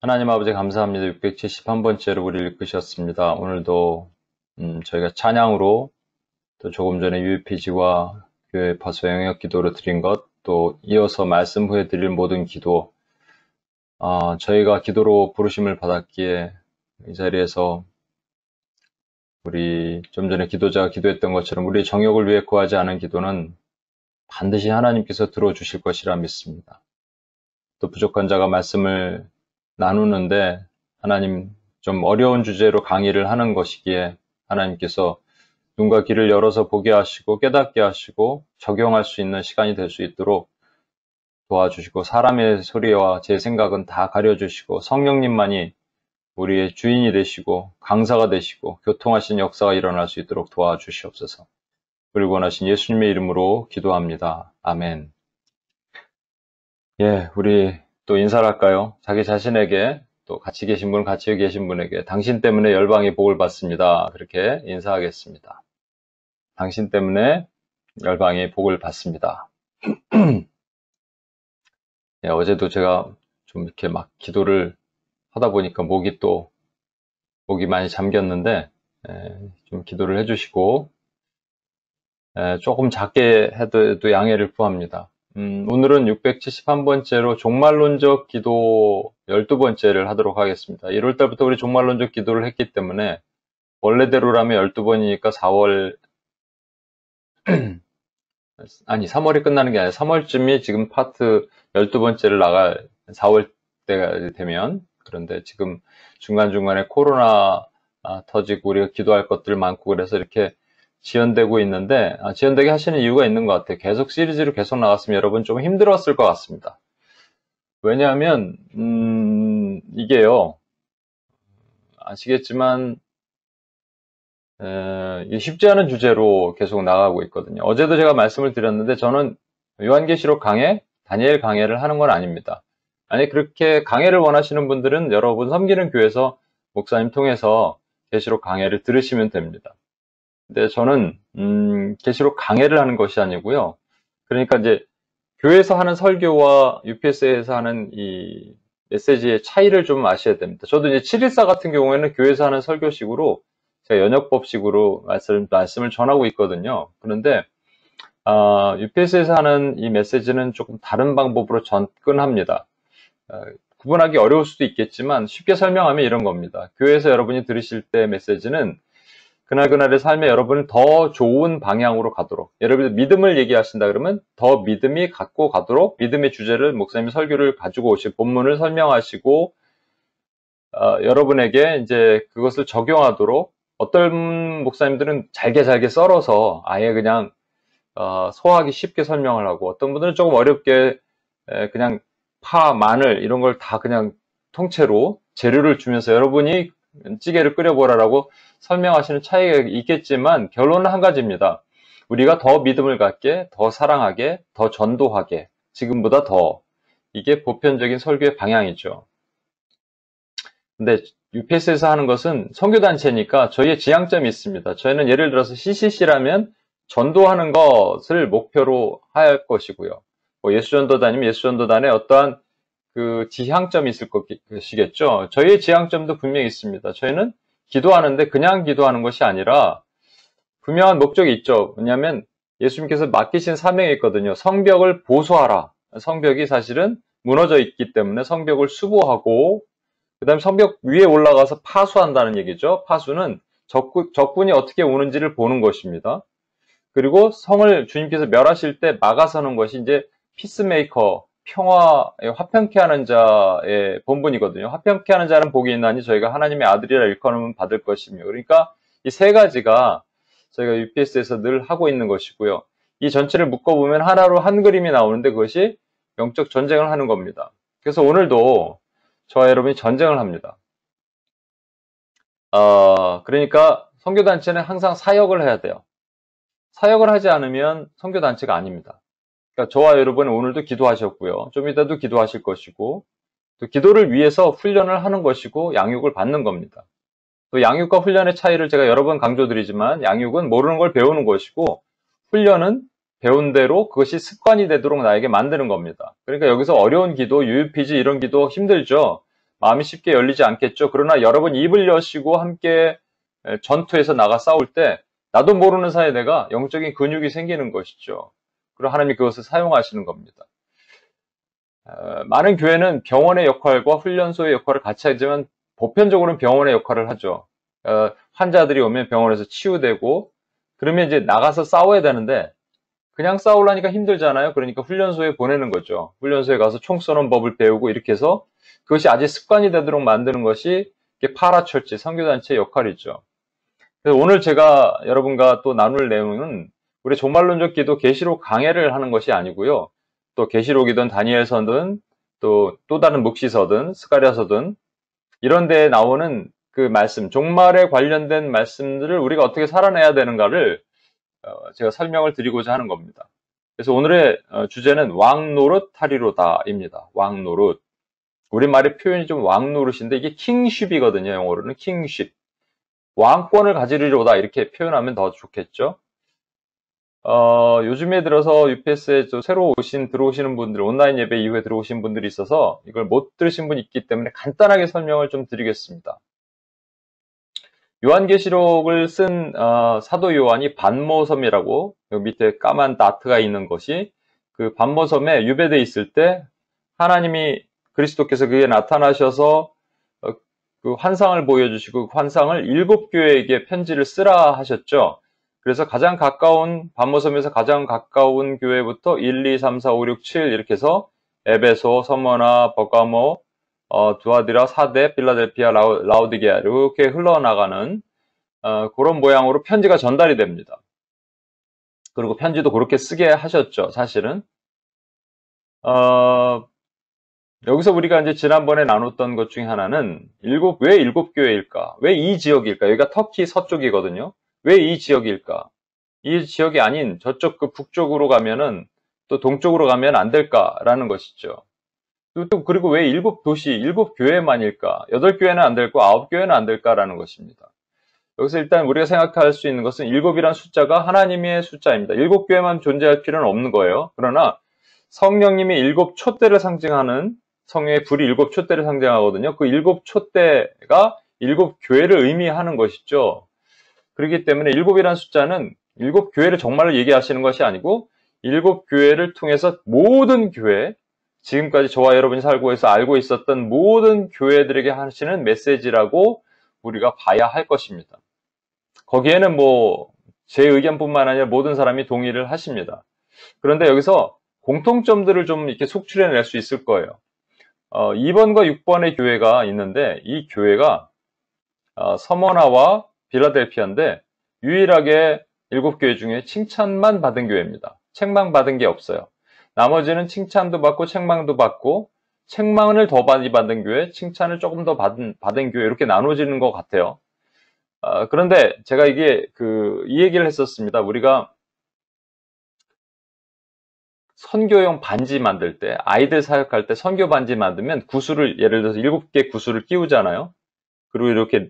하나님 아버지 감사합니다. 671번째로 우리를 이끄셨습니다. 오늘도 저희가 찬양으로 또 조금 전에 UPG와 교회 파수 영역 기도로 드린 것, 또 이어서 말씀 후에 드릴 모든 기도, 저희가 기도로 부르심을 받았기에 이 자리에서 우리 좀 전에 기도자가 기도했던 것처럼 우리의 정욕을 위해 구하지 않은 기도는 반드시 하나님께서 들어주실 것이라 믿습니다. 또 부족한 자가 말씀을 나누는데 하나님 좀 어려운 주제로 강의를 하는 것이기에 하나님께서 눈과 귀를 열어서 보게 하시고 깨닫게 하시고 적용할 수 있는 시간이 될 수 있도록 도와주시고 사람의 소리와 제 생각은 다 가려주시고 성령님만이 우리의 주인이 되시고 강사가 되시고 교통하신 역사가 일어날 수 있도록 도와주시옵소서. 우리 원하신 예수님의 이름으로 기도합니다. 아멘. 예, 우리 또 인사를 할까요? 자기 자신에게 또 같이 계신 분, 같이 계신 분에게 당신 때문에 열방이 복을 받습니다. 그렇게 인사하겠습니다. 당신 때문에 열방이 복을 받습니다. 예, 어제도 제가 좀 이렇게 막 기도를 하다 보니까 목이 많이 잠겼는데 좀 기도를 해주시고 조금 작게 해도 양해를 구합니다. 오늘은 671번째로 종말론적 기도 12번째를 하도록 하겠습니다. 1월달부터 우리 종말론적 기도를 했기 때문에 원래대로라면 12번이니까 3월이 끝나는 게 아니라 3월쯤이 지금 파트 12번째를 나갈 4월 때가 되면, 그런데 지금 중간중간에 코로나 터지고 우리가 기도할 것들 많고 그래서 이렇게 지연되고 있는데, 지연되게 하시는 이유가 있는 것 같아요. 계속 시리즈로 계속 나갔으면 여러분 좀 힘들었을 것 같습니다. 왜냐하면 이게요, 아시겠지만 이게 쉽지 않은 주제로 계속 나가고 있거든요. 어제도 제가 말씀을 드렸는데 저는 요한계시록 강해, 다니엘 강해를 하는 건 아닙니다. 아니, 그렇게 강해를 원하시는 분들은 여러분 섬기는 교회에서 목사님 통해서 계시록 강해를 들으시면 됩니다. 근데 저는 계시록 강해를 하는 것이 아니고요. 그러니까 이제 교회에서 하는 설교와 UPS에서 하는 이 메시지의 차이를 좀 아셔야 됩니다. 저도 이제 714 같은 경우에는 교회에서 하는 설교식으로 제가 연역법식으로 말씀을 전하고 있거든요. 그런데 UPS에서 하는 이 메시지는 조금 다른 방법으로 접근합니다. 구분하기 어려울 수도 있겠지만 쉽게 설명하면 이런 겁니다. 교회에서 여러분이 들으실 때 메시지는 그날그날의 삶에 여러분을 더 좋은 방향으로 가도록, 여러분들 믿음을 얘기하신다 그러면 더 믿음이 갖고 가도록 믿음의 주제를 목사님이 설교를 가지고 오시고 본문을 설명하시고 여러분에게 이제 그것을 적용하도록, 어떤 목사님들은 잘게 썰어서 아예 그냥 소화하기 쉽게 설명을 하고, 어떤 분들은 조금 어렵게 그냥 파, 마늘 이런 걸 다 그냥 통째로 재료를 주면서 여러분이 찌개를 끓여보라라고 설명하시는 차이가 있겠지만 결론은 한 가지입니다. 우리가 더 믿음을 갖게, 더 사랑하게, 더 전도하게, 지금보다 더, 이게 보편적인 설교의 방향이죠. 근데 UPS에서 하는 것은 선교단체니까 저희의 지향점이 있습니다. 저희는 예를 들어서 CCC라면 전도하는 것을 목표로 할 것이고요. 뭐 예수전도단이면 예수전도단에 어떠한 그 지향점이 있을 것이겠죠. 저희의 지향점도 분명히 있습니다. 저희는 기도하는데 그냥 기도하는 것이 아니라 분명한 목적이 있죠. 왜냐하면 예수님께서 맡기신 사명이 있거든요. 성벽을 보수하라. 성벽이 사실은 무너져 있기 때문에 성벽을 수보하고, 그 다음에 성벽 위에 올라가서 파수한다는 얘기죠. 파수는 적군이 어떻게 오는지를 보는 것입니다. 그리고 성을 주님께서 멸하실 때 막아서는 것이 이제 피스메이커, 평화에 화평케 하는 자의 본분이거든요. 화평케 하는 자는 복이 있나니 저희가 하나님의 아들이라 일컬음은 받을 것이며. 그러니까 이 세 가지가 저희가 UPS에서 늘 하고 있는 것이고요. 이 전체를 묶어보면 하나로 한 그림이 나오는데 그것이 영적 전쟁을 하는 겁니다. 그래서 오늘도 저와 여러분이 전쟁을 합니다. 그러니까 선교단체는 항상 사역을 해야 돼요. 사역을 하지 않으면 선교단체가 아닙니다. 그러니까 저와 여러분은 오늘도 기도하셨고요. 좀 이따도 기도하실 것이고, 또 기도를 위해서 훈련을 하는 것이고 양육을 받는 겁니다. 또 양육과 훈련의 차이를 제가 여러 번 강조드리지만, 양육은 모르는 걸 배우는 것이고 훈련은 배운 대로 그것이 습관이 되도록 나에게 만드는 겁니다. 그러니까 여기서 어려운 기도, UPG 이런 기도 힘들죠. 마음이 쉽게 열리지 않겠죠. 그러나 여러분 입을 여시고 함께 전투에서 나가 싸울 때 나도 모르는 사이에 내가 영적인 근육이 생기는 것이죠. 그리고 하나님이 그것을 사용하시는 겁니다. 많은 교회는 병원의 역할과 훈련소의 역할을 같이 하지만 보편적으로는 병원의 역할을 하죠. 환자들이 오면 병원에서 치유되고 그러면 이제 나가서 싸워야 되는데 그냥 싸우려니까 힘들잖아요. 그러니까 훈련소에 보내는 거죠. 훈련소에 가서 총 쏘는 법을 배우고 이렇게 해서 그것이 아주 습관이 되도록 만드는 것이 파라철치, 선교단체의 역할이죠. 그래서 오늘 제가 여러분과 또 나눌 내용은 우리 종말론적 기도 계시록 강해를 하는 것이 아니고요. 또 계시록이든 다니엘서든 또 다른 묵시서든 스가랴서든 이런 데에 나오는 그 말씀, 종말에 관련된 말씀들을 우리가 어떻게 살아내야 되는가를 제가 설명을 드리고자 하는 겁니다. 그래서 오늘의 주제는 왕노릇하리로다입니다. 왕노릇. 우리말의 표현이 좀 왕노릇인데 이게 킹쉽이거든요. 영어로는 킹쉽. 왕권을 가지리로다 이렇게 표현하면 더 좋겠죠. 요즘에 들어서 UPS에 새로 들어오시는 분들, 온라인 예배 이후에 들어오신 분들이 있어서 이걸 못 들으신 분이 있기 때문에 간단하게 설명을 좀 드리겠습니다. 요한계시록을 쓴 사도 요한이 반모섬이라고 여기 밑에 까만 다트가 있는 것이 그 반모섬에 유배되어 있을 때 하나님이 그리스도께서 그에 나타나셔서 그 환상을 보여주시고 그 환상을 7교회에게 편지를 쓰라 하셨죠. 그래서 가장 가까운 반모섬에서 가장 가까운 교회부터 1, 2, 3, 4, 5, 6, 7 이렇게 해서 에베소, 서머나, 버가모, 두아디라, 사데, 필라델피아, 라오디게아 이렇게 흘러나가는 그런 모양으로 편지가 전달이 됩니다. 그리고 편지도 그렇게 쓰게 하셨죠. 사실은 여기서 우리가 이제 지난번에 나눴던 것 중에 하나는 왜 7교회일까? 왜 이 지역일까? 여기가 터키 서쪽이거든요. 왜 이 지역일까? 이 지역이 아닌 저쪽 그 북쪽으로 가면은 또 동쪽으로 가면 안 될까라는 것이죠. 그리고 왜 7도시, 7교회만일까? 8교회는 안 될까? 9교회는 안 될까라는 것입니다. 여기서 일단 우리가 생각할 수 있는 것은 7이란 숫자가 하나님의 숫자입니다. 7교회만 존재할 필요는 없는 거예요. 그러나 성령님이 7촛대를 상징하는 성령의 불이 7촛대를 상징하거든요. 그 7촛대가 7교회를 의미하는 것이죠. 그렇기 때문에 7이라는 숫자는 7교회를 정말로 얘기하시는 것이 아니고 7교회를 통해서 모든 교회, 지금까지 저와 여러분이 살고 해서 알고 있었던 모든 교회들에게 하시는 메시지라고 우리가 봐야 할 것입니다. 거기에는 제 의견뿐만 아니라 모든 사람이 동의를 하십니다. 그런데 여기서 공통점들을 좀 이렇게 속출해낼 수 있을 거예요. 2번과 6번의 교회가 있는데 이 교회가 서머나와 빌라델피아인데 유일하게 7교회 중에 칭찬만 받은 교회입니다. 책망 받은 게 없어요. 나머지는 칭찬도 받고 책망도 받고 책망을 더 많이 받은 교회, 칭찬을 조금 더 받은 교회 이렇게 나눠지는 것 같아요. 그런데 제가 이 얘기를 했었습니다. 우리가 선교용 반지 만들 때, 아이들 사역할 때 선교 반지 만들면 구슬을, 예를 들어서 7개 구슬을 끼우잖아요. 그리고 이렇게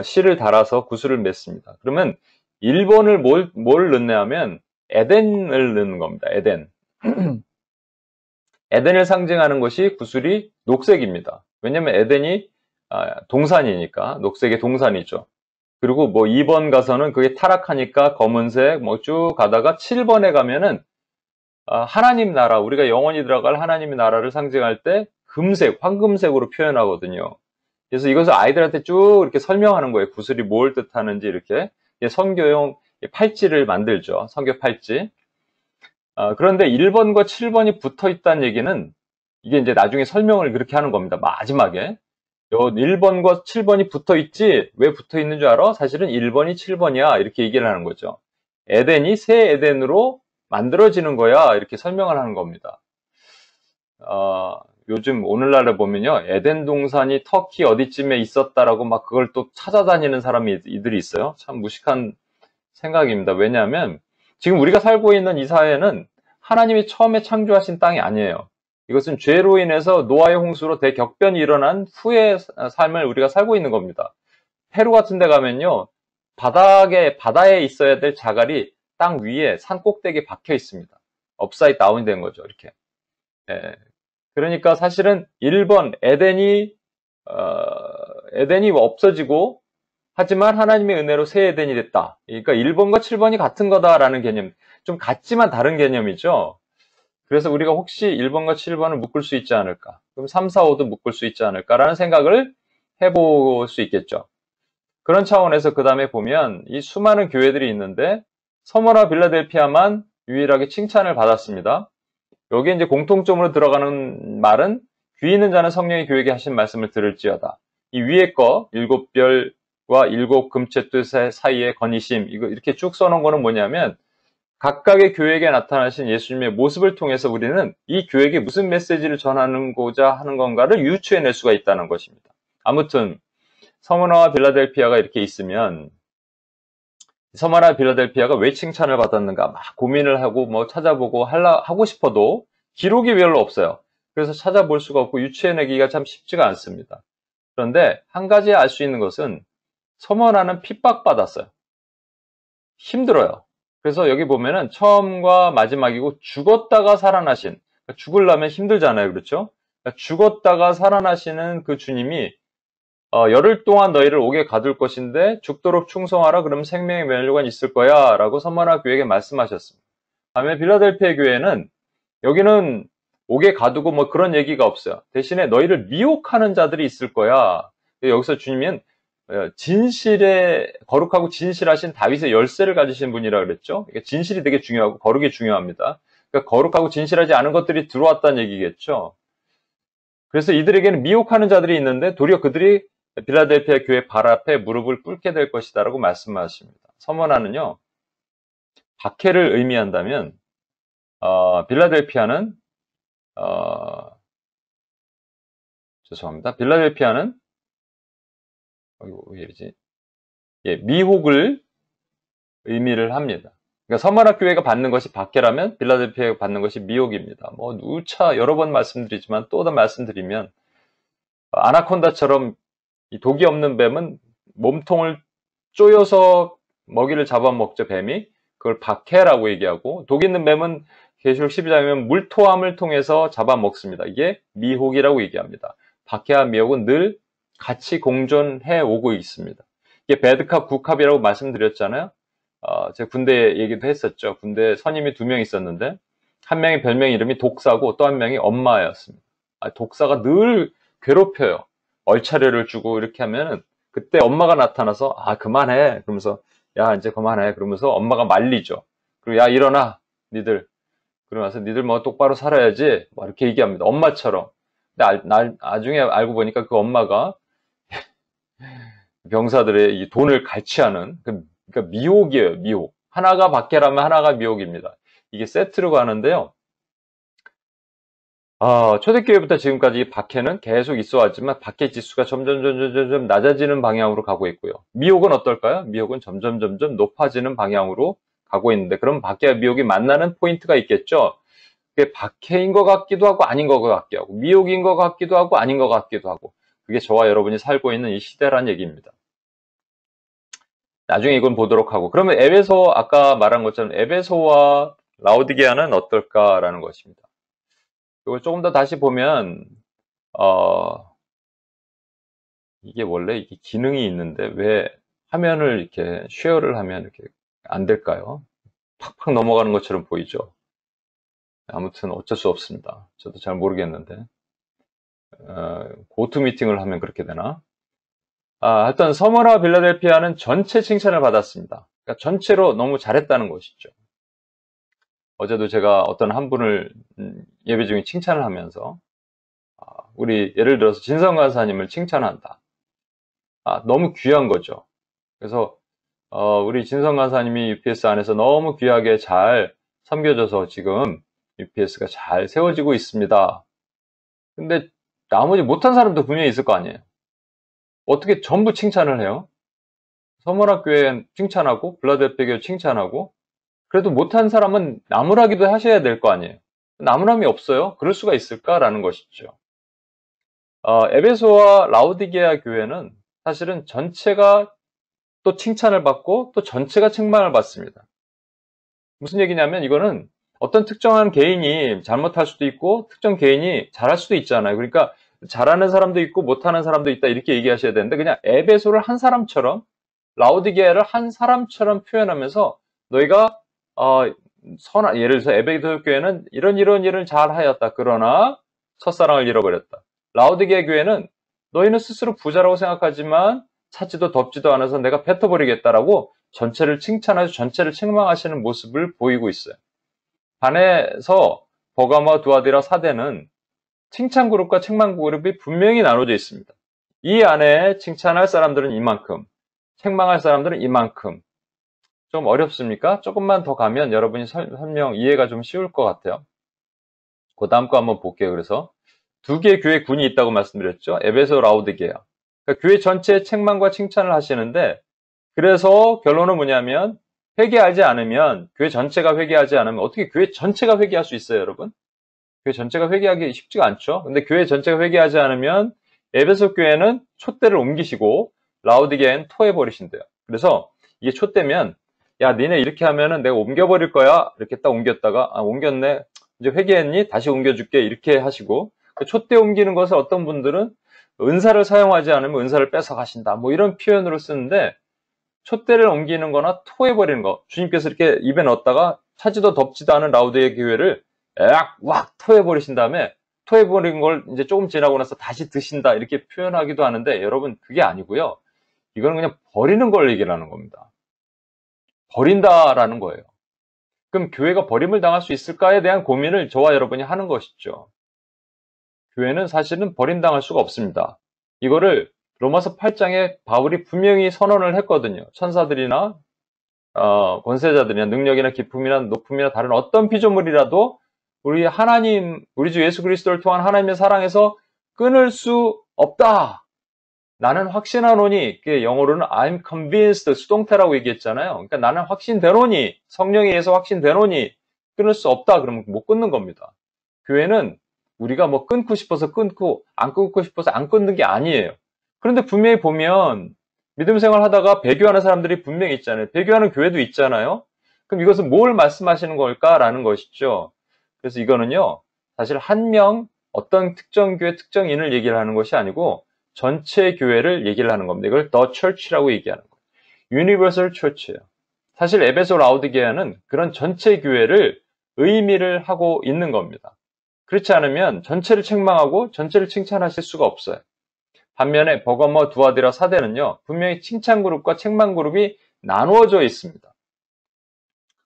실을 달아서 구슬을 맺습니다. 그러면 1번을 뭘 넣냐 하면 에덴을 넣는 겁니다. 에덴. 에덴을 상징하는 것이 구슬이 녹색입니다. 왜냐하면 에덴이 동산이니까, 녹색의 동산이죠. 그리고 2번 가서는 그게 타락하니까 검은색, 쭉 가다가 7번에 가면은 하나님 나라, 우리가 영원히 들어갈 하나님의 나라를 상징할 때 금색, 황금색으로 표현하거든요. 그래서 이것을 아이들한테 쭉 이렇게 설명하는 거예요. 구슬이 뭘 뜻하는지 이렇게. 선교용 팔찌를 만들죠. 선교 팔찌. 그런데 1번과 7번이 붙어 있다는 얘기는 이게 이제 나중에 설명을 그렇게 하는 겁니다. 마지막에. 1번과 7번이 붙어 있지, 왜 붙어 있는 줄 알아? 사실은 1번이 7번이야. 이렇게 얘기를 하는 거죠. 에덴이 새 에덴으로 만들어지는 거야. 이렇게 설명을 하는 겁니다. 요즘 오늘날에 보면요. 에덴 동산이 터키 어디쯤에 있었다라고 막 그걸 또 찾아다니는 사람이 이들이 있어요. 참 무식한 생각입니다. 왜냐하면 지금 우리가 살고 있는 이 사회는 하나님이 처음에 창조하신 땅이 아니에요. 이것은 죄로 인해서 노아의 홍수로 대격변이 일어난 후의 삶을 우리가 살고 있는 겁니다. 페루 같은 데 가면요. 바다에 있어야 될 자갈이 땅 위에 산 꼭대기에 박혀 있습니다. 업사이드 다운이 된 거죠. 이렇게. 그러니까 사실은 1번 에덴이 에덴이 없어지고 하지만 하나님의 은혜로 새 에덴이 됐다. 그러니까 1번과 7번이 같은 거다라는 개념. 좀 같지만 다른 개념이죠. 그래서 우리가 혹시 1번과 7번을 묶을 수 있지 않을까? 그럼 3, 4, 5도 묶을 수 있지 않을까라는 생각을 해볼 수 있겠죠. 그런 차원에서 그 다음에 보면 이 수많은 교회들이 있는데 서머나 빌라델피아만 유일하게 칭찬을 받았습니다. 여기에 이제 공통점으로 들어가는 말은 귀 있는 자는 성령이 교회에게 하신 말씀을 들을지어다. 이 위에 거 7별과 7 금체 뜻 사이의 건의심 이거 이렇게 쭉 써놓은 거는 뭐냐면 각각의 교회에게 나타나신 예수님의 모습을 통해서 우리는 이 교회에게 무슨 메시지를 전하는고자 하는 건가를 유추해낼 수가 있다는 것입니다. 아무튼 서머나와 빌라델피아가 이렇게 있으면 서머나 빌라델피아가 왜 칭찬을 받았는가 막 고민을 하고 뭐 찾아보고 하고 싶어도 기록이 별로 없어요. 그래서 찾아볼 수가 없고 유추해내기가 참 쉽지가 않습니다. 그런데 한 가지 알 수 있는 것은 서머나는 핍박받았어요. 힘들어요. 그래서 여기 보면은 처음과 마지막이고 죽었다가 살아나신, 그러니까 죽으려면 힘들잖아요. 그렇죠? 그러니까 죽었다가 살아나시는 그 주님이 열흘 동안 너희를 옥에 가둘 것인데 죽도록 충성하라. 그러면 생명의 면류관이 있을 거야 라고 서머나 교회에게 말씀하셨습니다. 다음에 빌라델피아 교회는 여기는 옥에 가두고 뭐 그런 얘기가 없어요. 대신에 너희를 미혹하는 자들이 있을 거야. 여기서 주님은 진실에 거룩하고 진실하신 다윗의 열쇠를 가지신 분이라 그랬죠. 진실이 되게 중요하고 거룩이 중요합니다. 그러니까 거룩하고 진실하지 않은 것들이 들어왔다는 얘기겠죠. 그래서 이들에게는 미혹하는 자들이 있는데 도리어 그들이 빌라델피아 교회 발 앞에 무릎을 꿇게 될 것이다 라고 말씀하십니다. 서머나는요, 박해를 의미한다면 빌라델피아는 죄송합니다. 빌라델피아는 왜 이러지? 예, 미혹을 의미를 합니다. 그러니까 서머나 교회가 받는 것이 박해라면 빌라델피아가 받는 것이 미혹입니다. 뭐 누차 여러 번 말씀드리지만 또 말씀드리면 아나콘다처럼 이 독이 없는 뱀은 몸통을 쪼여서 먹이를 잡아먹죠. 뱀이 그걸 박해라고 얘기하고 독 있는 뱀은 계시록 12장이면 물토함을 통해서 잡아먹습니다. 이게 미혹이라고 얘기합니다. 박해와 미혹은 늘 같이 공존해 오고 있습니다. 이게 배드캅, 굿캅이라고 말씀드렸잖아요. 제가 군대 얘기도 했었죠. 군대 선임이 2명 있었는데 한 명의 별명 이름이 독사고 또 한 명이 엄마였습니다. 독사가 늘 괴롭혀요. 얼차려를 주고 이렇게 하면은 그때 엄마가 나타나서 그만해 그러면서 야 이제 그만해 그러면서 엄마가 말리죠. 그리고 야 일어나 니들 그러면서 니들 뭐 똑바로 살아야지 뭐 이렇게 얘기합니다. 엄마처럼. 근데 나중에 알고 보니까 그 엄마가 병사들의 이 돈을 갈취하는 그러니까 미혹이에요. 미혹. 하나가 박해라면 하나가 미혹입니다. 이게 세트로 가는데요. 초대교회부터 지금까지 박해는 계속 있어 왔지만 박해 지수가 점점 낮아지는 방향으로 가고 있고요. 미혹은 어떨까요? 미혹은 점점 높아지는 방향으로 가고 있는데 그럼 박해와 미혹이 만나는 포인트가 있겠죠. 그게 박해인 것 같기도 하고 아닌 것 같기도 하고 미혹인 것 같기도 하고 아닌 것 같기도 하고 그게 저와 여러분이 살고 있는 이 시대란 얘기입니다. 나중에 이건 보도록 하고 그러면 에베소 아까 말한 것처럼 에베소와 라오디게아는 어떨까라는 것입니다. 이걸 조금 더 다시 보면 이게 원래 이게 기능이 있는데 왜 화면을 이렇게 쉐어를 하면 이렇게 안 될까요? 팍팍 넘어가는 것처럼 보이죠. 아무튼 어쩔 수 없습니다. 저도 잘 모르겠는데 고투 미팅을 하면 그렇게 되나? 하여튼 서머나 빌라델피아는 전체 칭찬을 받았습니다. 그러니까 전체로 너무 잘했다는 것이죠. 어제도 제가 어떤 한 분을 예배 중에 칭찬을 하면서 우리 예를 들어서 진성 간사님을 칭찬한다. 너무 귀한 거죠. 그래서 우리 진성 간사님이 UPS 안에서 너무 귀하게 잘 섬겨줘서 지금 UPS가 잘 세워지고 있습니다. 근데 나머지 못한 사람도 분명히 있을 거 아니에요. 어떻게 전부 칭찬을 해요? 서머나교회 칭찬하고 빌라델피아 교회 칭찬하고 그래도 못한 사람은 나무라기도 하셔야 될 거 아니에요. 나무람이 없어요. 그럴 수가 있을까라는 것이죠. 에베소와 라오디게아 교회는 사실은 전체가 또 칭찬을 받고 또 전체가 책망을 받습니다. 무슨 얘기냐면 이거는 어떤 특정한 개인이 잘못할 수도 있고 특정 개인이 잘할 수도 있잖아요. 그러니까 잘하는 사람도 있고 못하는 사람도 있다 이렇게 얘기하셔야 되는데 그냥 에베소를 한 사람처럼 라오디게아를 한 사람처럼 표현하면서 너희가 예를 들어서 에베소 교회는 이런 일을 잘 하였다. 그러나 첫사랑을 잃어버렸다. 라오디게아 교회는 너희는 스스로 부자라고 생각하지만 찾지도 덥지도 않아서 내가 뱉어버리겠다라고 전체를 칭찬하시고 전체를 책망하시는 모습을 보이고 있어요. 반해서 버가모와 두아디라 사대는 칭찬 그룹과 책망 그룹이 분명히 나눠져 있습니다. 이 안에 칭찬할 사람들은 이만큼, 책망할 사람들은 이만큼. 좀 어렵습니까? 조금만 더 가면 여러분이 설명, 이해가 좀 쉬울 것 같아요. 그 다음 거 한번 볼게요. 그래서 두 개의 교회 군이 있다고 말씀드렸죠. 에베소, 라오디게아. 그러니까 교회 전체에 책망과 칭찬을 하시는데 그래서 결론은 뭐냐면 회개하지 않으면 교회 전체가 회개하지 않으면 어떻게 교회 전체가 회개할 수 있어요, 여러분? 교회 전체가 회개하기 쉽지가 않죠. 근데 교회 전체가 회개하지 않으면 에베소 교회는 촛대를 옮기시고 라오디게아는 토해버리신대요. 그래서 이게 촛대면 야 니네 이렇게 하면은 내가 옮겨버릴 거야 이렇게 딱 옮겼다가 옮겼네 이제 회개했니? 다시 옮겨줄게 이렇게 하시고 촛대 옮기는 것을 어떤 분들은 은사를 사용하지 않으면 은사를 뺏어 가신다 뭐 이런 표현으로 쓰는데 촛대를 옮기는 거나 토해버리는 거 주님께서 이렇게 입에 넣었다가 차지도 덥지도 않은 라오디게아 교회를 왁 토해버리신 다음에 토해버린 걸 이제 조금 지나고 나서 다시 드신다 이렇게 표현하기도 하는데 여러분 그게 아니고요. 이거는 그냥 버리는 걸 얘기하는 겁니다. 버린다라는 거예요. 그럼 교회가 버림을 당할 수 있을까에 대한 고민을 저와 여러분이 하는 것이죠. 교회는 사실은 버림당할 수가 없습니다. 이거를 로마서 8장에 바울이 분명히 선언을 했거든요. 천사들이나 권세자들이나 능력이나 기품이나 높음이나 다른 어떤 피조물이라도 우리 하나님, 우리 주 예수 그리스도를 통한 하나님의 사랑에서 끊을 수 없다. 나는 확신하노니, 영어로는 I'm convinced, 수동태라고 얘기했잖아요. 그러니까 나는 확신되노니, 성령에 의해서 확신되노니 끊을 수 없다. 그러면 못 끊는 겁니다. 교회는 우리가 뭐 끊고 싶어서 끊고 안 끊고 싶어서 안 끊는 게 아니에요. 그런데 분명히 보면 믿음 생활 하다가 배교하는 사람들이 분명히 있잖아요. 배교하는 교회도 있잖아요. 그럼 이것은 뭘 말씀하시는 걸까라는 것이죠. 그래서 이거는요, 사실 한 명, 어떤 특정 교회, 특정인을 얘기를 하는 것이 아니고 전체 교회를 얘기를 하는 겁니다. 이걸 The Church라고 얘기하는 거예요. Universal Church예요. 사실 에베소 라오디게아는 그런 전체 교회를 의미를 하고 있는 겁니다. 그렇지 않으면 전체를 책망하고 전체를 칭찬하실 수가 없어요. 반면에 버가모, 두아디라, 사대는요, 분명히 칭찬 그룹과 책망 그룹이 나누어져 있습니다.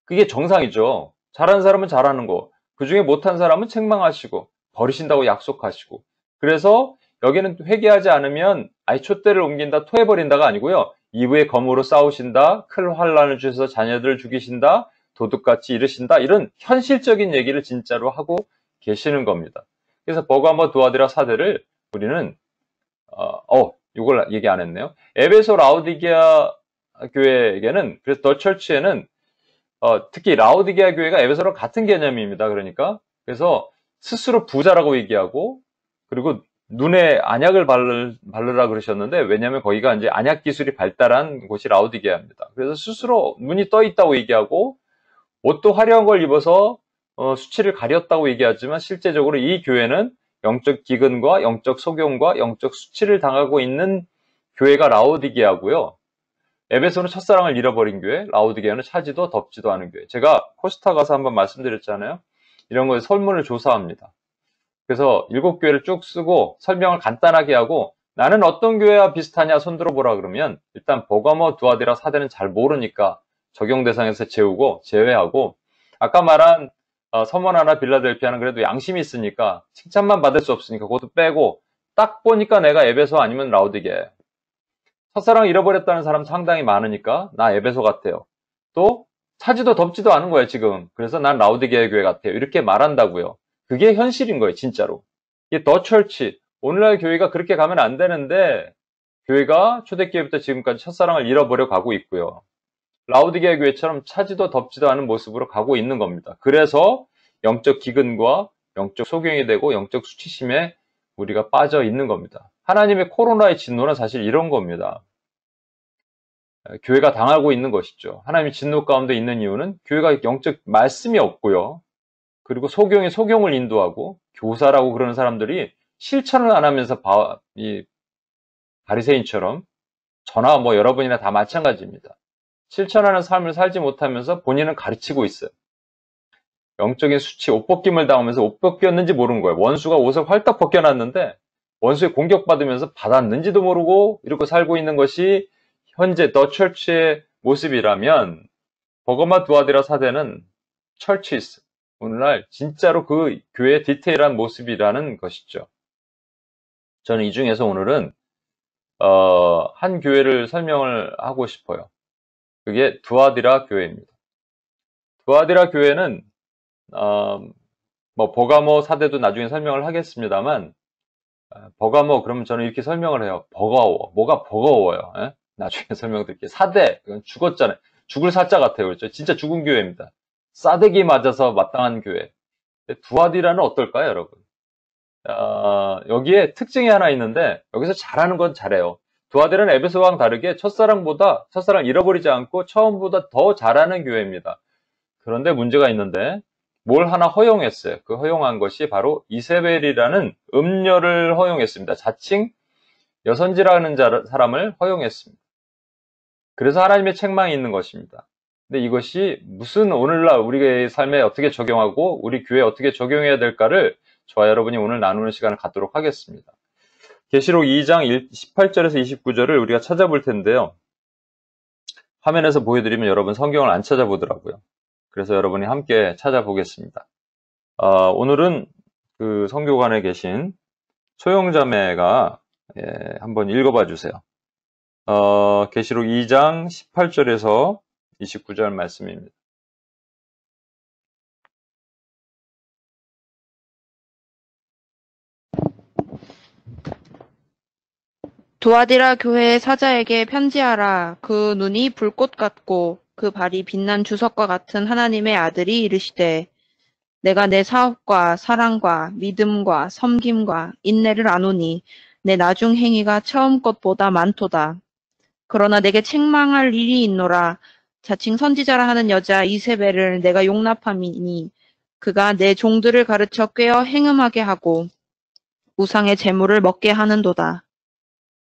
그게 정상이죠. 잘하는 사람은 잘하는 거, 그 중에 못한 사람은 책망하시고 버리신다고 약속하시고. 그래서 여기는 회개하지 않으면 촛대를 옮긴다, 토해버린다가 아니고요. 이후에 검으로 싸우신다, 큰 환란을 주셔서 자녀들을 죽이신다, 도둑같이 이르신다, 이런 현실적인 얘기를 진짜로 하고 계시는 겁니다. 그래서 버가모, 두아디라, 사대를 우리는 이걸 얘기 안 했네요. 에베소 라오디게아 교회에게는, 그래서 더 철치에는 특히 라오디게아 교회가 에베소랑 같은 개념입니다. 그래서 스스로 부자라고 얘기하고, 그리고 눈에 안약을 바르라 그러셨는데, 왜냐하면 거기가 이제 안약 기술이 발달한 곳이 라오디게아입니다. 그래서 스스로 눈이 떠 있다고 얘기하고, 옷도 화려한 걸 입어서 수치를 가렸다고 얘기하지만, 실제적으로 이 교회는 영적 기근과 영적 속용과 영적 수치를 당하고 있는 교회가 라오디게아고요. 에베소는 첫사랑을 잃어버린 교회, 라오디게아는 차지도 덥지도 않은 교회. 제가 코스타 가서 한번 말씀드렸잖아요. 이런 거에 설문을 조사합니다. 그래서 7교회를 쭉 쓰고 설명을 간단하게 하고 나는 어떤 교회와 비슷하냐 손 들어보라 그러면 일단 버가모, 두아디라, 사대는 잘 모르니까 적용 대상에서 제외하고 아까 말한 서머나나 빌라델피아는 그래도 양심이 있으니까 칭찬만 받을 수 없으니까 그것도 빼고 딱 보니까 내가 에베소 아니면 라오디게아예요. 첫사랑 잃어버렸다는 사람 상당히 많으니까 나 에베소 같아요. 또 차지도 덥지도 않은 거예요 지금. 그래서 난 라오디게아 교회 같아요. 이렇게 말한다고요. 그게 현실인 거예요 진짜로. 이게 더 철치. 오늘날 교회가 그렇게 가면 안 되는데 교회가 초대교회부터 지금까지 첫사랑을 잃어버려 가고 있고요. 라오디게아 교회처럼 차지도 덥지도 않은 모습으로 가고 있는 겁니다. 그래서 영적 기근과 영적 소경이 되고 영적 수치심에 우리가 빠져 있는 겁니다. 하나님의 코로나의 진노는 사실 이런 겁니다. 교회가 당하고 있는 것이죠. 하나님의 진노 가운데 있는 이유는 교회가 영적 말씀이 없고요. 그리고 소경이 소경을 인도하고 교사라고 그러는 사람들이 실천을 안 하면서 이 바리새인처럼 저나 뭐 여러분이나 다 마찬가지입니다. 실천하는 삶을 살지 못하면서 본인은 가르치고 있어요. 영적인 수치, 옷 벗김을 당하면서 옷 벗겼는지 모르는 거예요. 원수가 옷을 활딱 벗겨놨는데 원수의 공격받으면서 받았는지도 모르고 이러고 살고 있는 것이 현재 더 철치의 모습이라면 버거마 두아디라 사대는 철치스, 오늘날 진짜로 그 교회의 디테일한 모습이라는 것이죠. 저는 이 중에서 오늘은 한 교회를 설명을 하고 싶어요. 그게 두아디라 교회입니다. 두아디라 교회는 뭐 버가모 사대도 나중에 설명을 하겠습니다만 버가모 그러면 저는 이렇게 설명을 해요. 버거워. 뭐가 버거워요? 에? 나중에 설명드릴게요. 사대, 이건 죽었잖아요. 죽을 사자 같아요. 그렇죠? 진짜 죽은 교회입니다. 싸대기 맞아서 마땅한 교회. 두아디라는 어떨까요, 여러분? 여기에 특징이 하나 있는데 여기서 잘하는 건 잘해요. 두아디라는 에베소와랑 다르게 첫사랑 잃어버리지 않고 처음보다 더 잘하는 교회입니다. 그런데 문제가 있는데 뭘 하나 허용했어요. 그 허용한 것이 바로 이세벨이라는 음녀를 허용했습니다. 자칭 여선지라는 사람을 허용했습니다. 그래서 하나님의 책망이 있는 것입니다. 근데 이것이 무슨 오늘날 우리의 삶에 어떻게 적용하고 우리 교회에 어떻게 적용해야 될까를 저와 여러분이 오늘 나누는 시간을 갖도록 하겠습니다. 계시록 2장 18절에서 29절을 우리가 찾아볼 텐데요. 화면에서 보여드리면 여러분 성경을 안 찾아보더라고요. 그래서 여러분이 함께 찾아보겠습니다. 오늘은 그 성교관에 계신 소영자매가 한번 읽어봐 주세요. 계시록 2장 18절에서 29절 말씀입니다. 두아디라 교회의 사자에게 편지하라. 그 눈이 불꽃 같고 그 발이 빛난 주석과 같은 하나님의 아들이 이르시되 내가 내 사업과 사랑과 믿음과 섬김과 인내를 아노니 내 나중 행위가 처음 것보다 많도다. 그러나 내게 책망할 일이 있노라. 자칭 선지자라 하는 여자 이세벨을 내가 용납함이니 그가 내 종들을 가르쳐 꿰어 행음하게 하고 우상의 재물을 먹게 하는도다.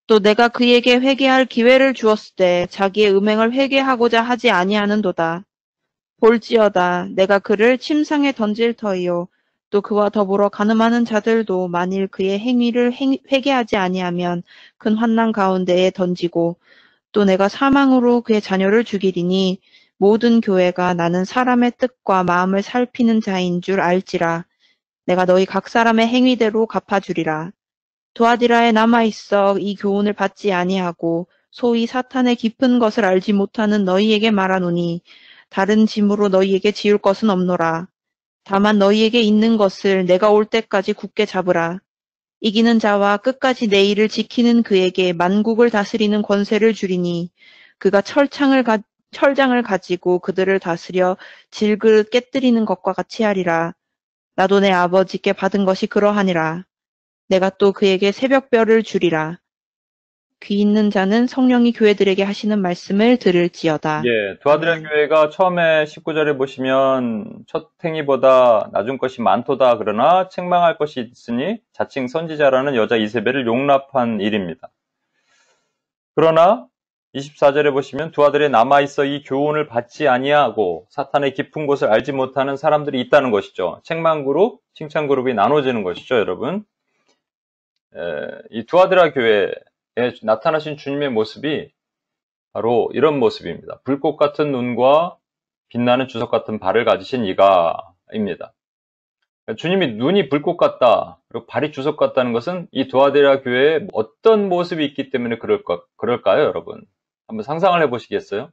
또 내가 그에게 회개할 기회를 주었을 때 자기의 음행을 회개하고자 하지 아니하는도다. 볼지어다 내가 그를 침상에 던질 터이요 또 그와 더불어 간음하는 자들도 만일 그의 행위를 회개하지 아니하면 큰 환난 가운데에 던지고 또 내가 사망으로 그의 자녀를 죽이리니 모든 교회가 나는 사람의 뜻과 마음을 살피는 자인 줄 알지라. 내가 너희 각 사람의 행위대로 갚아주리라. 두아디라에 남아있어 이 교훈을 받지 아니하고 소위 사탄의 깊은 것을 알지 못하는 너희에게 말하노니 다른 짐으로 너희에게 지을 것은 없노라. 다만 너희에게 있는 것을 내가 올 때까지 굳게 잡으라. 이기는 자와 끝까지 내 일을 지키는 그에게 만국을 다스리는 권세를 주리니 그가 철장을 가지고 그들을 다스려 질그릇 깨뜨리는 것과 같이 하리라. 나도 내 아버지께 받은 것이 그러하니라. 내가 또 그에게 새벽별을 주리라. 귀 있는 자는 성령이 교회들에게 하시는 말씀을 들을지어다. 두아디라 교회가 처음에 19절에 보시면 첫 행위보다 나중 것이 많도다. 그러나 책망할 것이 있으니 자칭 선지자라는 여자 이세벨을 용납한 일입니다. 그러나 24절에 보시면 두아디라에 남아있어 이 교훈을 받지 아니하고 사탄의 깊은 곳을 알지 못하는 사람들이 있다는 것이죠. 책망그룹, 칭찬그룹이 나눠지는 것이죠, 여러분. 이 두아디라 교회에 나타나신 주님의 모습이 바로 이런 모습입니다. 불꽃 같은 눈과 빛나는 주석 같은 발을 가지신 이가입니다. 주님이 눈이 불꽃 같다, 그리고 발이 주석 같다는 것은 이 두아디라 교회에 어떤 모습이 있기 때문에 그럴까요, 여러분? 한번 상상을 해보시겠어요?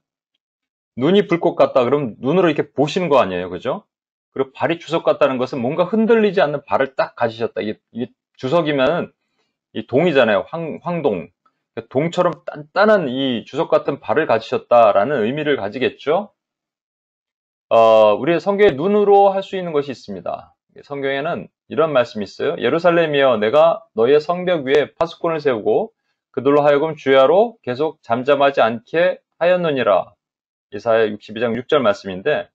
눈이 불꽃 같다, 그럼 눈으로 이렇게 보시는 거 아니에요, 그죠? 그리고 발이 주석 같다는 것은 뭔가 흔들리지 않는 발을 딱 가지셨다. 이게 주석이면은 이 동이잖아요. 황동. 동처럼 단단한 이 주석 같은 발을 가지셨다라는 의미를 가지겠죠. 우리의 성경에 눈으로 할 수 있는 것이 있습니다. 성경에는 이런 말씀이 있어요. 예루살렘이여 내가 너희의 성벽 위에 파수꾼을 세우고 그들로 하여금 주야로 계속 잠잠하지 않게 하였느니라. 이사야 62장 6절 말씀인데,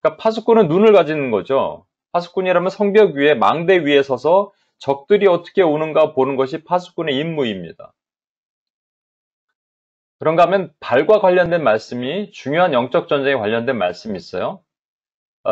그러니까 파수꾼은 눈을 가지는 거죠. 파수꾼이라면 성벽 위에 망대 위에 서서 적들이 어떻게 오는가 보는 것이 파수꾼의 임무입니다. 그런가 하면 발과 관련된 말씀이 중요한 영적 전쟁에 관련된 말씀이 있어요.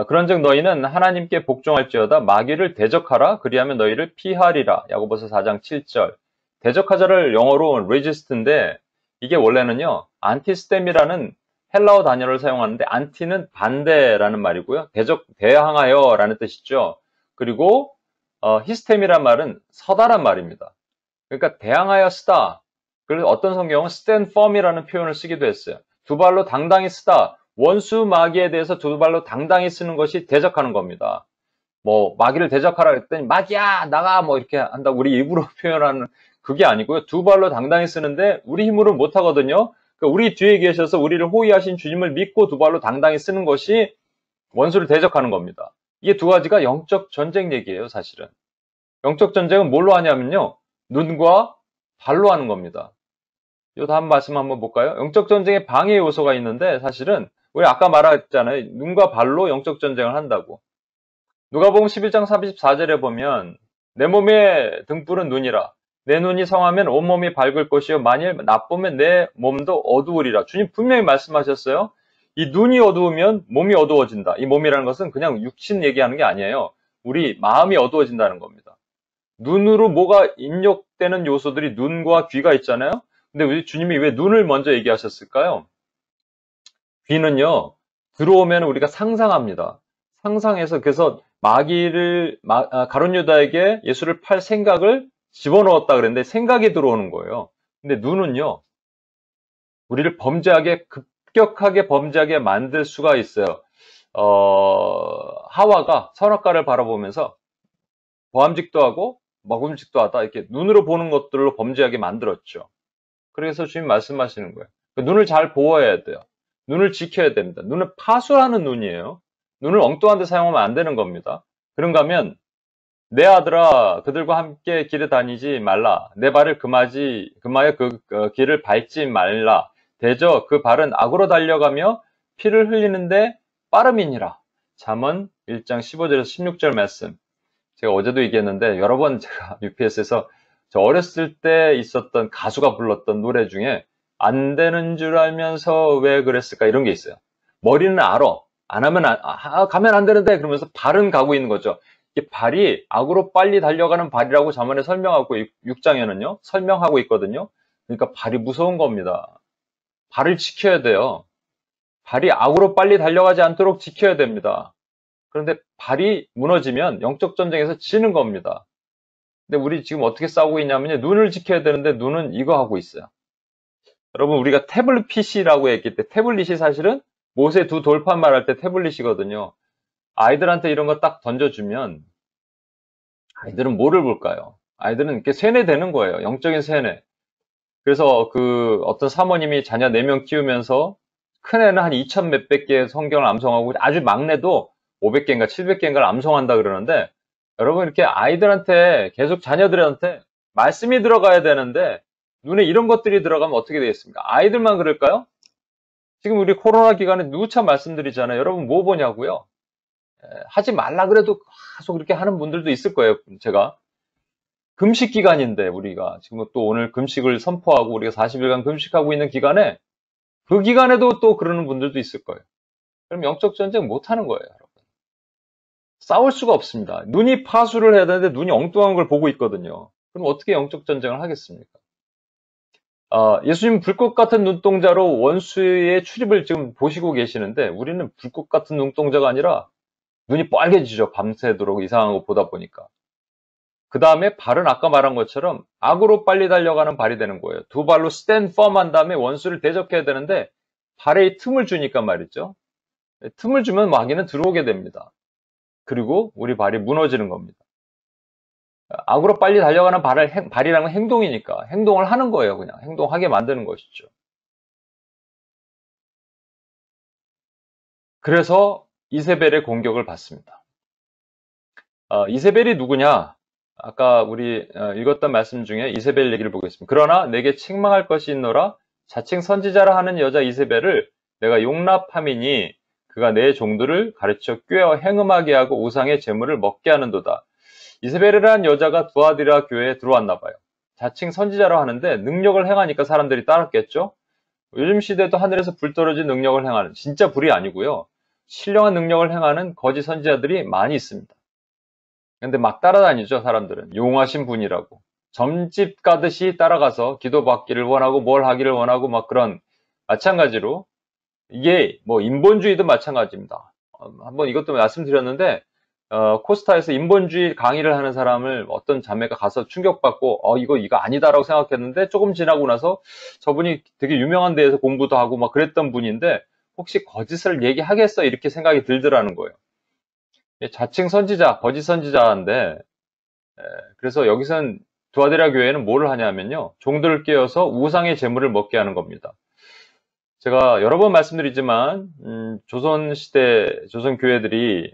그런즉 너희는 하나님께 복종할지어다 마귀를 대적하라 그리하면 너희를 피하리라. 야고보서 4장 7절. 대적하자를 영어로 resist인데 이게 원래는요 안티스템이라는 헬라어 단어를 사용하는데 안티는 반대라는 말이고요. 대항하여 라는 뜻이죠. 그리고 히스템이란 말은 서다란 말입니다. 그러니까 대항하여 쓰다. 그래서 어떤 성경은 stand firm이라는 표현을 쓰기도 했어요. 두 발로 당당히 쓰다. 원수 마귀에 대해서 두 발로 당당히 쓰는 것이 대적하는 겁니다. 뭐 마귀를 대적하라 그랬더니 마귀야 나가 뭐 이렇게 한다 우리 입으로 표현하는 그게 아니고요. 두 발로 당당히 쓰는데 우리 힘으로는 못하거든요. 그러니까 우리 뒤에 계셔서 우리를 호위하신 주님을 믿고 두 발로 당당히 쓰는 것이 원수를 대적하는 겁니다. 이게 두 가지가 영적 전쟁 얘기예요, 사실은. 영적 전쟁은 뭘로 하냐면요. 눈과 발로 하는 겁니다. 요 다음 말씀 한번 볼까요? 영적 전쟁에 방해 요소가 있는데 사실은 우리 아까 말했잖아요. 눈과 발로 영적 전쟁을 한다고. 누가복음 11장 34절에 보면 내 몸의 등불은 눈이라. 내 눈이 성하면 온몸이 밝을 것이요 만일 나쁘면 내 몸도 어두우리라. 주님 분명히 말씀하셨어요. 이 눈이 어두우면 몸이 어두워진다. 이 몸이라는 것은 그냥 육신 얘기하는 게 아니에요. 우리 마음이 어두워진다는 겁니다. 눈으로 뭐가 입력되는 요소들이 눈과 귀가 있잖아요. 근데 우리 주님이 왜 눈을 먼저 얘기하셨을까요? 귀는요, 들어오면 우리가 상상합니다. 상상해서 그래서 가룟 유다에게 예수를 팔 생각을 집어넣었다 그랬는데 생각이 들어오는 거예요. 근데 눈은요, 우리를 급격하게 범죄하게 만들 수가 있어요. 하와가 선악과를 바라보면서 보암직도 하고 먹음직도 하다 이렇게 눈으로 보는 것들로 범죄하게 만들었죠. 그래서 주님 말씀하시는 거예요. 눈을 잘 보호해야 돼요. 눈을 지켜야 됩니다. 눈은 파수하는 눈이에요. 눈을 엉뚱한 데 사용하면 안 되는 겁니다. 그런가 하면 내 아들아 그들과 함께 길에 다니지 말라. 내 발을 금하여 그 길을 밟지 말라. 대저 그 발은 악으로 달려가며 피를 흘리는데 빠름이니라. 잠언 1장 15절에서 16절 말씀. 제가 어제도 얘기했는데 여러 번 제가 UPS에서 저 어렸을 때 있었던 가수가 불렀던 노래 중에 안 되는 줄 알면서 왜 그랬을까 이런 게 있어요. 머리는 알아. 안 하면 가면 안 되는데 그러면서 발은 가고 있는 거죠. 이게 발이 악으로 빨리 달려가는 발이라고 잠언에 설명하고 6장에는요. 설명하고 있거든요. 그러니까 발이 무서운 겁니다. 발을 지켜야 돼요. 발이 악으로 빨리 달려가지 않도록 지켜야 됩니다. 그런데 발이 무너지면 영적 전쟁에서 지는 겁니다. 근데 우리 지금 어떻게 싸우고 있냐면요. 눈을 지켜야 되는데 눈은 이거 하고 있어요. 여러분 우리가 태블릿 PC라고 했기 때문에 태블릿이 사실은 못의 두 돌판 말할 때 태블릿이거든요. 아이들한테 이런 거 딱 던져주면 아이들은 뭐를 볼까요? 아이들은 이렇게 세뇌되는 거예요. 영적인 세뇌. 그래서 그 어떤 사모님이 자녀 4명 키우면서 큰애는 한 2,000 몇백 개의 성경을 암송하고 아주 막내도 500개인가 700개인가를 암송한다 그러는데 여러분 이렇게 아이들한테 계속 자녀들한테 말씀이 들어가야 되는데 눈에 이런 것들이 들어가면 어떻게 되겠습니까? 아이들만 그럴까요? 지금 우리 코로나 기간에 누차 말씀드리잖아요. 여러분 뭐 보냐고요? 하지 말라 그래도 계속 그렇게 하는 분들도 있을 거예요. 제가 금식 기간인데 우리가 지금 또 오늘 금식을 선포하고 우리가 40일간 금식하고 있는 기간에 그 기간에도 또 그러는 분들도 있을 거예요. 그럼 영적 전쟁 못 하는 거예요, 여러분. 싸울 수가 없습니다. 눈이 파수를 해야 되는데 눈이 엉뚱한 걸 보고 있거든요. 그럼 어떻게 영적 전쟁을 하겠습니까? 예수님 불꽃 같은 눈동자로 원수의 출입을 지금 보시고 계시는데 우리는 불꽃 같은 눈동자가 아니라 눈이 빨개지죠. 밤새도록 이상한 거 보다 보니까. 그 다음에 발은 아까 말한 것처럼 악으로 빨리 달려가는 발이 되는 거예요. 두 발로 stand firm 한 다음에 원수를 대적해야 되는데 발에 틈을 주니까 말이죠. 틈을 주면 마귀는 들어오게 됩니다. 그리고 우리 발이 무너지는 겁니다. 악으로 빨리 달려가는 발이라는 건 행동이니까 행동을 하는 거예요. 그냥 행동하게 만드는 것이죠. 그래서 이세벨의 공격을 받습니다. 이세벨이 누구냐? 아까 우리 읽었던 말씀 중에 이세벨 얘기를 보겠습니다. 그러나 내게 책망할 것이 있노라. 자칭 선지자라 하는 여자 이세벨을 내가 용납함이니 그가 내 종들을 가르쳐 꾀어 행음하게 하고 우상의 재물을 먹게 하는도다. 이세벨이라는 여자가 두아디라 교회에 들어왔나 봐요. 자칭 선지자로 하는데 능력을 행하니까 사람들이 따랐겠죠? 요즘 시대도 하늘에서 불 떨어진 능력을 행하는, 진짜 불이 아니고요. 신령한 능력을 행하는 거짓 선지자들이 많이 있습니다. 근데 막 따라다니죠, 사람들은. 용하신 분이라고. 점집 가듯이 따라가서 기도받기를 원하고 뭘 하기를 원하고 막 그런, 마찬가지로 이게 뭐 인본주의도 마찬가지입니다. 한번 이것도 말씀드렸는데 코스타에서 인본주의 강의를 하는 사람을 어떤 자매가 가서 충격받고 이거 아니다라고 생각했는데 조금 지나고 나서 저분이 되게 유명한 데에서 공부도 하고 막 그랬던 분인데 혹시 거짓을 얘기하겠어 이렇게 생각이 들더라는 거예요. 자칭 선지자, 거짓 선지자인데 그래서 여기서는 두아디라 교회는 뭘 하냐면요. 종들을 깨워서 우상의 제물을 먹게 하는 겁니다. 제가 여러 번 말씀드리지만 조선시대 조선 교회들이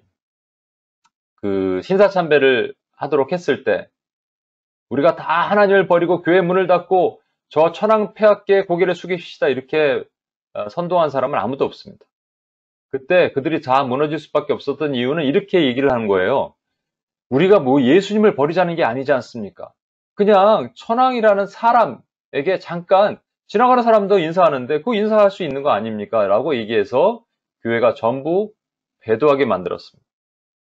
그 신사참배를 하도록 했을 때 우리가 다 하나님을 버리고 교회 문을 닫고 저 천황 폐하께 고개를 숙이시다 이렇게 선동한 사람은 아무도 없습니다. 그때 그들이 다 무너질 수밖에 없었던 이유는 이렇게 얘기를 하는 거예요. 우리가 뭐 예수님을 버리자는 게 아니지 않습니까? 그냥 천황이라는 사람에게 잠깐 지나가는 사람도 인사하는데 그 인사할 수 있는 거 아닙니까? 라고 얘기해서 교회가 전부 배도하게 만들었습니다.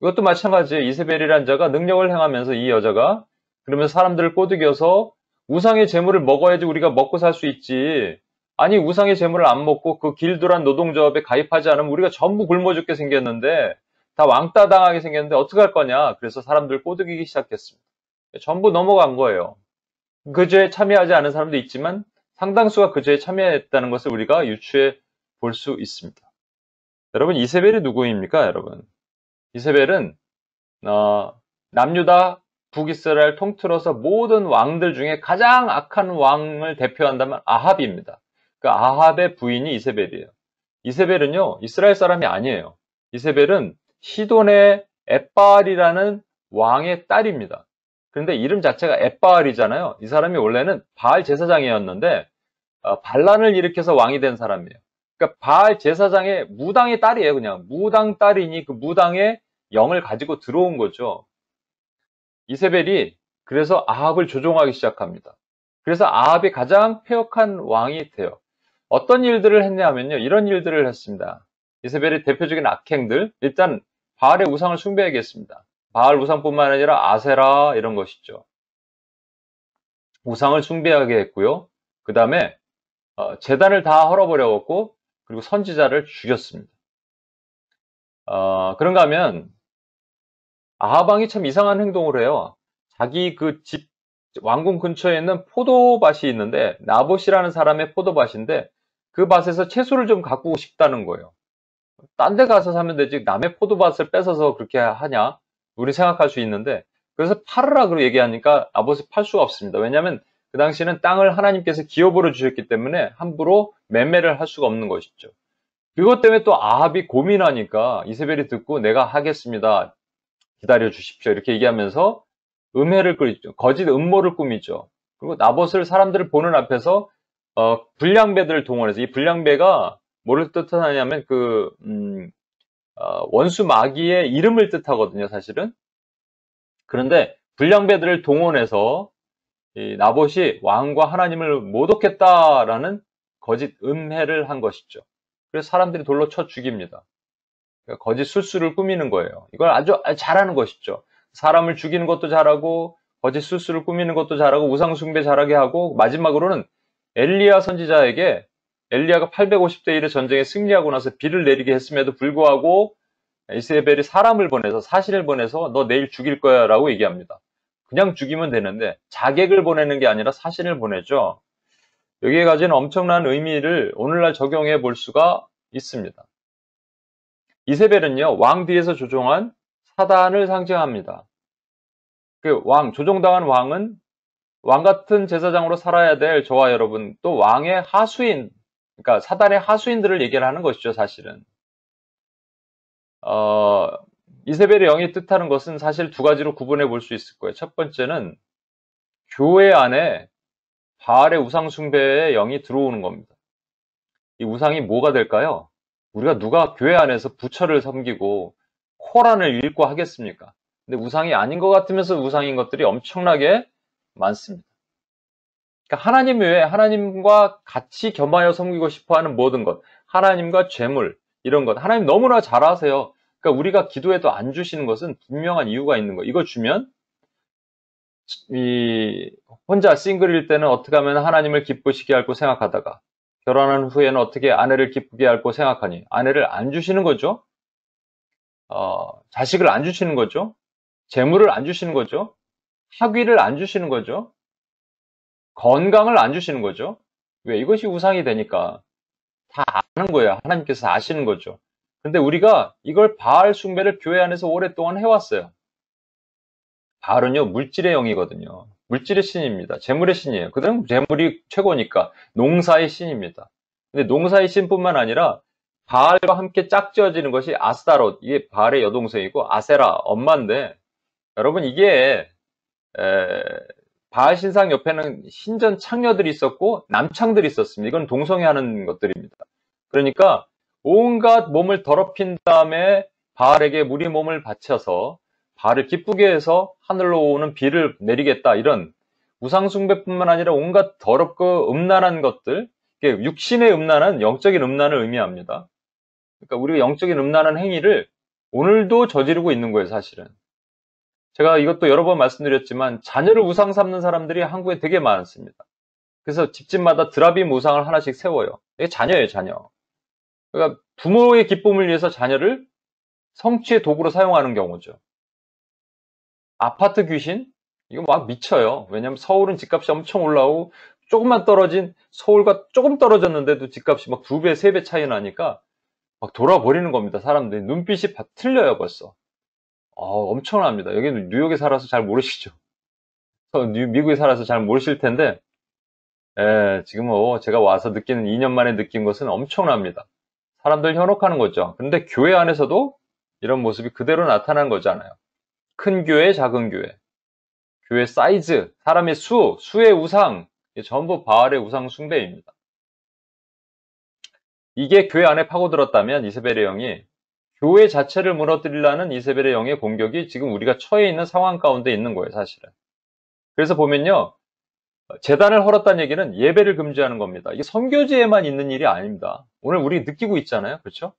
이것도 마찬가지예요. 이세벨이라는 자가 능력을 행하면서 이 여자가 그러면서 사람들을 꼬드겨서 우상의 재물을 먹어야지 우리가 먹고 살 수 있지. 아니 우상의 재물을 안 먹고 그 길들한 노동조합에 가입하지 않으면 우리가 전부 굶어 죽게 생겼는데 다 왕따 당하게 생겼는데 어떻게 할 거냐. 그래서 사람들 꼬드기기 시작했습니다. 전부 넘어간 거예요. 그 죄에 참여하지 않은 사람도 있지만 상당수가 그 죄에 참여했다는 것을 우리가 유추해 볼 수 있습니다. 여러분 이세벨이 누구입니까? 여러분 이세벨은 남유다 북이스라엘 통틀어서 모든 왕들 중에 가장 악한 왕을 대표한다면 아합입니다. 그 아합의 부인이 이세벨이에요. 이세벨은요 이스라엘 사람이 아니에요. 이세벨은 시돈의 엣바알이라는 왕의 딸입니다. 그런데 이름 자체가 엣바알이잖아요. 이 사람이 원래는 바알 제사장이었는데 반란을 일으켜서 왕이 된 사람이에요. 그러니까 바알 제사장의 무당의 딸이에요. 그냥 무당 딸이니 그 무당의 영을 가지고 들어온 거죠. 이세벨이 그래서 아합을 조종하기 시작합니다. 그래서 아합이 가장 폐역한 왕이 돼요. 어떤 일들을 했냐면요. 이런 일들을 했습니다. 이세벨의 대표적인 악행들, 일단 바알의 우상을 숭배하겠습니다. 바알 우상뿐만 아니라 아세라 이런 것이죠. 우상을 숭배하게 했고요. 그 다음에 제단을 다 헐어버려갖고 그리고 선지자를 죽였습니다. 그런가 하면 아합 왕이 참 이상한 행동을 해요. 자기 그 집 왕궁 근처에 있는 포도밭이 있는데 나봇이라는 사람의 포도밭인데 그 밭에서 채소를 좀 가꾸고 싶다는 거예요. 딴 데 가서 사면 되지 남의 포도밭을 뺏어서 그렇게 하냐? 우리 생각할 수 있는데 그래서 팔으라 고 얘기하니까 나봇이 팔 수가 없습니다. 왜냐하면 그 당시에는 땅을 하나님께서 기업으로 주셨기 때문에 함부로 매매를 할 수가 없는 것이죠. 그것 때문에 또 아합이 고민하니까 이세벨이 듣고 내가 하겠습니다. 기다려 주십시오. 이렇게 얘기하면서 음해를 꾸미죠. 거짓 음모를 꾸미죠. 그리고 나봇을 사람들을 보는 앞에서 불량배들을 동원해서 이 불량배가 뭐를 뜻하냐면 원수 마귀의 이름을 뜻하거든요, 사실은. 그런데 불량배들을 동원해서 이 나봇이 왕과 하나님을 모독했다라는 거짓 음해를 한 것이죠. 그래서 사람들이 돌로 쳐 죽입니다. 그러니까 거짓 술수를 꾸미는 거예요. 이걸 아주 잘하는 것이죠. 사람을 죽이는 것도 잘하고 거짓 술수를 꾸미는 것도 잘하고 우상 숭배 잘하게 하고 마지막으로는 엘리야 선지자에게 엘리야가 850대 1의 전쟁에 승리하고 나서 비를 내리게 했음에도 불구하고 이세벨이 사람을 보내서 사신을 보내서 너 내일 죽일 거야 라고 얘기합니다. 그냥 죽이면 되는데 자객을 보내는 게 아니라 사신을 보내죠. 여기에 가진 엄청난 의미를 오늘날 적용해 볼 수가 있습니다. 이세벨은요, 왕 뒤에서 조종한 사단을 상징합니다. 그 조종당한 왕은 왕 같은 제사장으로 살아야 될 저와 여러분, 또 왕의 하수인, 그러니까 사단의 하수인들을 얘기를 하는 것이죠, 사실은. 이세벨의 영이 뜻하는 것은 사실 두 가지로 구분해 볼 수 있을 거예요. 첫 번째는 교회 안에 바알의 우상 숭배의 영이 들어오는 겁니다. 이 우상이 뭐가 될까요? 우리가 누가 교회 안에서 부처를 섬기고 코란을 읽고 하겠습니까? 근데 우상이 아닌 것 같으면서 우상인 것들이 엄청나게 많습니다. 그러니까 하나님 외에 하나님과 같이 겸하여 섬기고 싶어 하는 모든 것, 하나님과 재물, 이런 것, 하나님 너무나 잘 아세요. 그러니까 우리가 기도해도 안 주시는 것은 분명한 이유가 있는 거예요. 이거 주면, 혼자 싱글일 때는 어떻게 하면 하나님을 기쁘시게 할고 생각하다가, 결혼한 후에는 어떻게 아내를 기쁘게 할고 생각하니, 아내를 안 주시는 거죠. 자식을 안 주시는 거죠. 재물을 안 주시는 거죠. 학위를 안 주시는 거죠. 건강을 안 주시는 거죠. 왜? 이것이 우상이 되니까. 다 아는 거예요. 하나님께서 아시는 거죠. 근데 우리가 이걸 바알 숭배를 교회 안에서 오랫동안 해왔어요. 바알은요, 물질의 영이거든요. 물질의 신입니다. 재물의 신이에요. 그들은 재물이 최고니까 농사의 신입니다. 근데 농사의 신뿐만 아니라 바알과 함께 짝지어지는 것이 아스타롯, 이게 바알의 여동생이고 아세라, 엄마인데, 여러분 이게 바알 신상 옆에는 신전 창녀들이 있었고 남창들이 있었습니다. 이건 동성애하는 것들입니다. 그러니까 온갖 몸을 더럽힌 다음에 바알에게 우리 몸을 바쳐서 바알을 기쁘게 해서 하늘로 오는 비를 내리겠다, 이런 우상숭배뿐만 아니라 온갖 더럽고 음란한 것들, 육신의 음란은 영적인 음란을 의미합니다. 그러니까 우리가 영적인 음란한 행위를 오늘도 저지르고 있는 거예요, 사실은. 제가 이것도 여러 번 말씀드렸지만 자녀를 우상 삼는 사람들이 한국에 되게 많습니다. 그래서 집집마다 드라빔 우상을 하나씩 세워요. 이게 자녀예요, 자녀. 그러니까 부모의 기쁨을 위해서 자녀를 성취의 도구로 사용하는 경우죠. 아파트 귀신? 이거 막 미쳐요. 왜냐면 서울은 집값이 엄청 올라오고 조금만 떨어진 서울과 조금 떨어졌는데도 집값이 막 2배, 3배 차이 나니까 막 돌아버리는 겁니다. 사람들이. 눈빛이 틀려요, 벌써. 엄청납니다. 여기는 뉴욕에 살아서 잘 모르시죠. 미국에 살아서 잘 모르실 텐데, 지금 제가 와서 느끼는 2년 만에 느낀 것은 엄청납니다. 사람들 현혹하는 거죠. 그런데 교회 안에서도 이런 모습이 그대로 나타나는 거잖아요. 큰 교회, 작은 교회. 교회 사이즈, 사람의 수의 우상, 전부 바알의 우상 숭배입니다. 이게 교회 안에 파고들었다면 이세벨의 영이 교회 자체를 무너뜨리려는 이세벨의 영의 공격이 지금 우리가 처해 있는 상황 가운데 있는 거예요, 사실은. 그래서 보면요, 제단을 헐었다는 얘기는 예배를 금지하는 겁니다. 이게 선교지에만 있는 일이 아닙니다. 오늘 우리 느끼고 있잖아요, 그렇죠?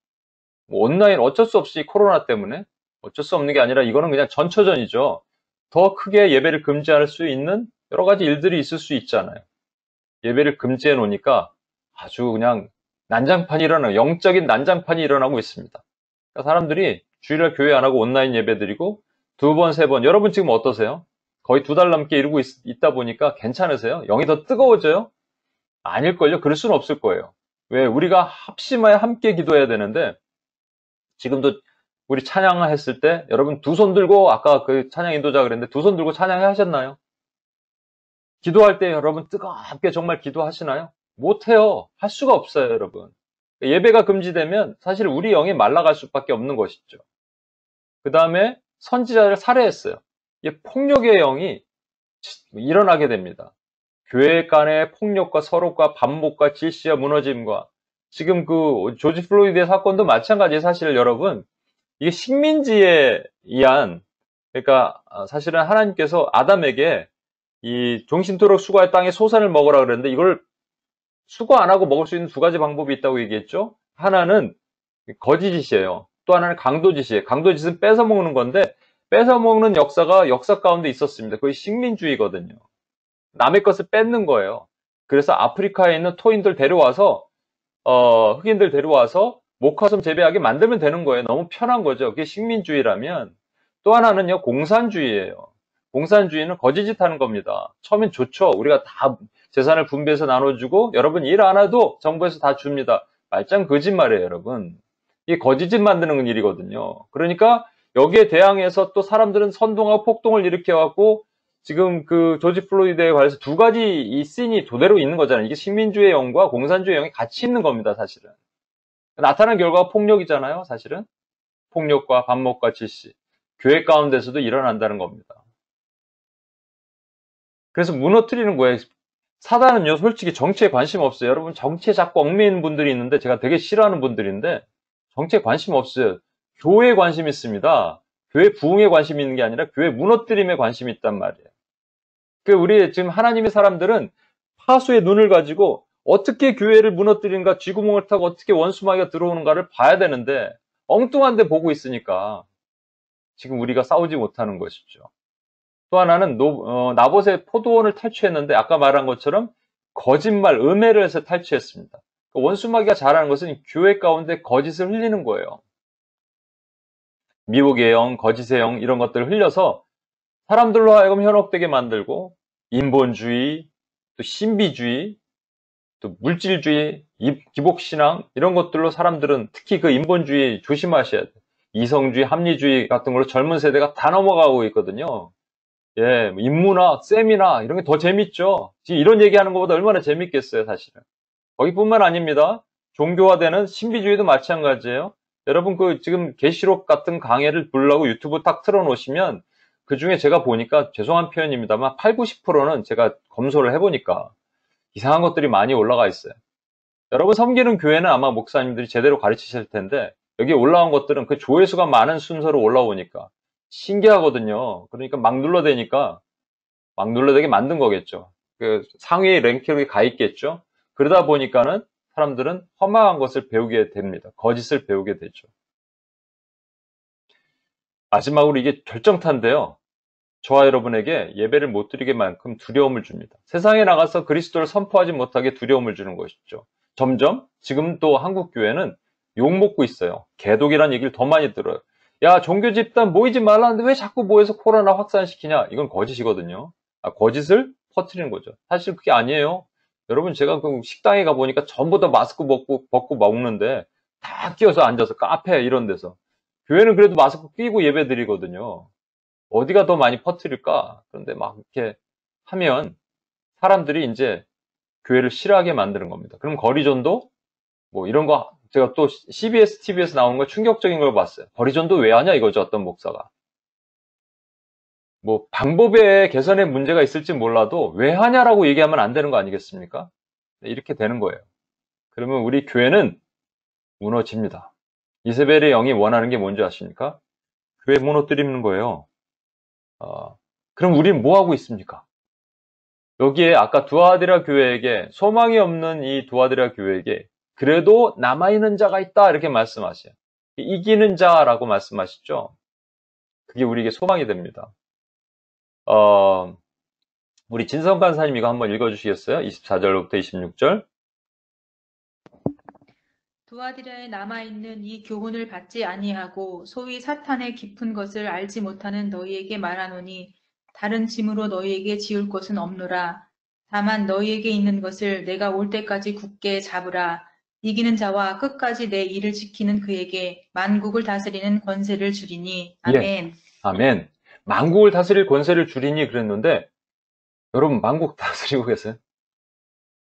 온라인 어쩔 수 없이 코로나 때문에 어쩔 수 없는 게 아니라 이거는 그냥 전초전이죠. 더 크게 예배를 금지할 수 있는 여러 가지 일들이 있을 수 있잖아요. 예배를 금지해 놓으니까 아주 그냥 난장판이 일어나고, 영적인 난장판이 일어나고 있습니다. 그러니까 사람들이 주일날 교회 안 하고 온라인 예배 드리고 2번, 3번, 여러분 지금 어떠세요? 거의 2달 넘게 이루고 있다 보니까 괜찮으세요? 영이 더 뜨거워져요? 아닐걸요? 그럴 수는 없을 거예요. 왜? 우리가 합심하여 함께 기도해야 되는데, 지금도 우리 찬양을 했을 때 여러분 두 손 들고, 아까 그 찬양 인도자 그랬는데 두 손 들고 찬양해 하셨나요? 기도할 때 여러분 뜨겁게 정말 기도하시나요? 못해요. 할 수가 없어요, 여러분. 예배가 금지되면 사실 우리 영이 말라갈 수밖에 없는 것이죠. 그 다음에 선지자를 살해했어요. 이 폭력의 영이 일어나게 됩니다. 교회 간의 폭력과 서로과 반목과 질시와 무너짐과, 지금 그 조지 플로이드의 사건도 마찬가지예요. 사실 여러분, 이게 식민지에 의한, 그러니까 사실은 하나님께서 아담에게 이 종신토록 수고할 땅의 소산을 먹으라 그랬는데, 이걸 수고 안 하고 먹을 수 있는 2가지 방법이 있다고 얘기했죠. 하나는 거짓짓이에요. 또 하나는 강도짓이에요. 강도짓은 뺏어 먹는 건데, 뺏어 먹는 역사가 역사 가운데 있었습니다. 그게 식민주의거든요. 남의 것을 뺏는 거예요. 그래서 아프리카에 있는 토인들 데려와서, 흑인들 데려와서 목화섬 재배하게 만들면 되는 거예요. 너무 편한 거죠. 그게 식민주의라면. 또 하나는요, 공산주의예요. 공산주의는 거짓짓 하는 겁니다. 처음엔 좋죠. 우리가 다 재산을 분배해서 나눠주고, 여러분 일 안 해도 정부에서 다 줍니다. 말짱 거짓말이에요, 여러분. 이게 거짓짓 만드는 일이거든요. 그러니까 여기에 대항해서 또 사람들은 선동하고 폭동을 일으켜갖고, 지금 그 조지 플로이드에 관해서 2가지 이 씬이 그대로 있는 거잖아요. 이게 식민주의 영과 공산주의 영이 같이 있는 겁니다, 사실은. 나타난 결과가 폭력이잖아요, 사실은. 폭력과 반목과 질시. 교회 가운데서도 일어난다는 겁니다. 그래서 무너뜨리는 거예요. 사단은요, 솔직히 정치에 관심 없어요. 여러분, 정치에 자꾸 얽매이는 분들이 있는데, 제가 되게 싫어하는 분들인데, 정치에 관심 없어요. 교회에 관심 있습니다. 교회 부흥에 관심이 있는 게 아니라 교회 무너뜨림에 관심이 있단 말이에요. 우리 지금 하나님의 사람들은 파수의 눈을 가지고 어떻게 교회를 무너뜨리는가, 쥐구멍을 타고 어떻게 원수마귀가 들어오는가를 봐야 되는데 엉뚱한 데 보고 있으니까 지금 우리가 싸우지 못하는 것이죠. 또 하나는 나봇의 포도원을 탈취했는데 아까 말한 것처럼 거짓말, 음해를 해서 탈취했습니다. 원수마귀가 잘하는 것은 교회 가운데 거짓을 흘리는 거예요. 미혹의 영, 거짓의 영 이런 것들을 흘려서 사람들로 하여금 현혹되게 만들고 인본주의, 또 신비주의, 또 물질주의, 기복신앙 이런 것들로 사람들은 특히 그 인본주의 조심하셔야 돼요. 이성주의, 합리주의 같은 걸로 젊은 세대가 다 넘어가고 있거든요. 예, 인문학, 세미나 이런 게 더 재밌죠. 지금 이런 얘기하는 것보다 얼마나 재밌겠어요, 사실은. 거기뿐만 아닙니다. 종교화되는 신비주의도 마찬가지예요. 여러분 지금 계시록 같은 강의를 보려고 유튜브 딱 틀어놓으시면 그 중에 제가 보니까 죄송한 표현입니다만 8, 90%는 제가 검소를 해보니까 이상한 것들이 많이 올라가 있어요. 여러분 섬기는 교회는 아마 목사님들이 제대로 가르치실 텐데 여기 올라온 것들은 그 조회수가 많은 순서로 올라오니까 신기하거든요. 그러니까 막 눌러대니까 막 눌러대게 만든 거겠죠. 상위 랭킹에 가 있겠죠. 그러다 보니까는 사람들은 험악한 것을 배우게 됩니다. 거짓을 배우게 되죠. 마지막으로 이게 결정타인데요. 저와 여러분에게 예배를 못 드리게 만큼 두려움을 줍니다. 세상에 나가서 그리스도를 선포하지 못하게 두려움을 주는 것이죠. 점점 지금 또 한국 교회는 욕먹고 있어요. 개독이라는 얘기를 더 많이 들어요. 야, 종교 집단 모이지 말라는데 왜 자꾸 모여서 코로나 확산시키냐? 이건 거짓이거든요. 거짓을 퍼뜨리는 거죠. 사실 그게 아니에요. 여러분 제가 그 식당에 가보니까 전부 다 마스크 벗고 먹는데 다 끼어서 앉아서 카페 이런 데서. 교회는 그래도 마스크 끼고 예배 드리거든요. 어디가 더 많이 퍼뜨릴까? 그런데 막 이렇게 하면 사람들이 이제 교회를 싫어하게 만드는 겁니다. 그럼 거리전도 뭐 이런 거 제가 또 CBS TV에서 나오는 거 충격적인 걸 봤어요. 거리전도 왜 하냐 이거죠. 어떤 목사가. 뭐 방법의 개선에 문제가 있을지 몰라도 왜 하냐라고 얘기하면 안 되는 거 아니겠습니까? 이렇게 되는 거예요. 그러면 우리 교회는 무너집니다. 이세벨의 영이 원하는 게 뭔지 아십니까? 교회 무너뜨리는 거예요. 그럼 우리는 뭐 하고 있습니까? 여기에 아까 두아디라 교회에게 소망이 없는 이 두아디라 교회에게 그래도 남아있는 자가 있다 이렇게 말씀하셔요. 이기는 자라고 말씀하시죠. 그게 우리에게 소망이 됩니다. 우리 진성 간사님 이거 한번 읽어주시겠어요? 24절부터 26절. 두아디라에 남아있는 이 교훈을 받지 아니하고 소위 사탄의 깊은 것을 알지 못하는 너희에게 말하노니 다른 짐으로 너희에게 지을 것은 없노라. 다만 너희에게 있는 것을 내가 올 때까지 굳게 잡으라. 이기는 자와 끝까지 내 일을 지키는 그에게 만국을 다스리는 권세를 주리니. 아멘. 예, 아멘. 만국을 다스릴 권세를 주리니 그랬는데 여러분 만국 다스리고 계세요?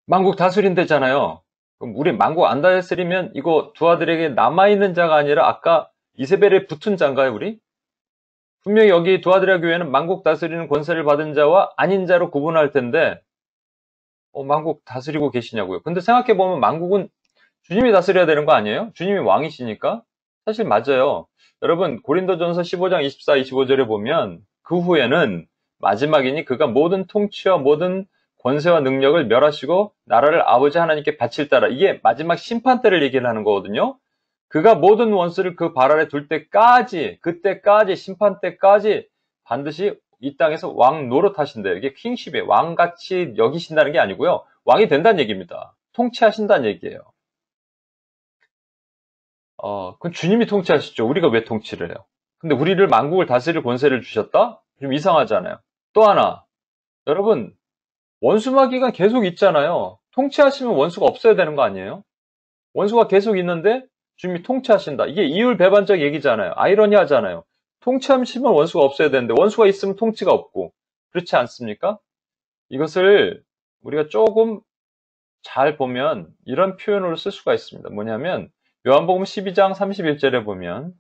만국 다스린대잖아요. 그럼 우리 만국 안 다스리면 이거 두 아들에게 남아있는 자가 아니라 아까 이세벨에 붙은 자인가요 우리? 분명히 여기 두 아들의 교회는 만국 다스리는 권세를 받은 자와 아닌 자로 구분할 텐데 만국 다스리고 계시냐고요. 근데 생각해보면 만국은 주님이 다스려야 되는 거 아니에요? 주님이 왕이시니까? 사실 맞아요. 여러분 고린도전서 15장 24, 25절에 보면 그 후에는 마지막이니 그가 모든 통치와 모든 권세와 능력을 멸하시고 나라를 아버지 하나님께 바칠 따라 이게 마지막 심판 때를 얘기를 하는 거거든요. 그가 모든 원수를 그 발 아래 둘 때까지 그때까지 심판 때까지 반드시 이 땅에서 왕 노릇하신대요. 이게 킹십이에요. 왕같이 여기신다는 게 아니고요. 왕이 된다는 얘기입니다. 통치하신다는 얘기예요. 그건 주님이 통치하시죠. 우리가 왜 통치를 해요? 근데 우리를 만국을 다스릴 권세를 주셨다? 좀 이상하잖아요. 또 하나, 여러분 원수마귀가 계속 있잖아요. 통치하시면 원수가 없어야 되는 거 아니에요? 원수가 계속 있는데 주님이 통치하신다. 이게 이율배반적 얘기잖아요. 아이러니하잖아요. 통치하시면 원수가 없어야 되는데 원수가 있으면 통치가 없고 그렇지 않습니까? 이것을 우리가 조금 잘 보면 이런 표현으로 쓸 수가 있습니다. 뭐냐면 요한복음 12장 31절에 보면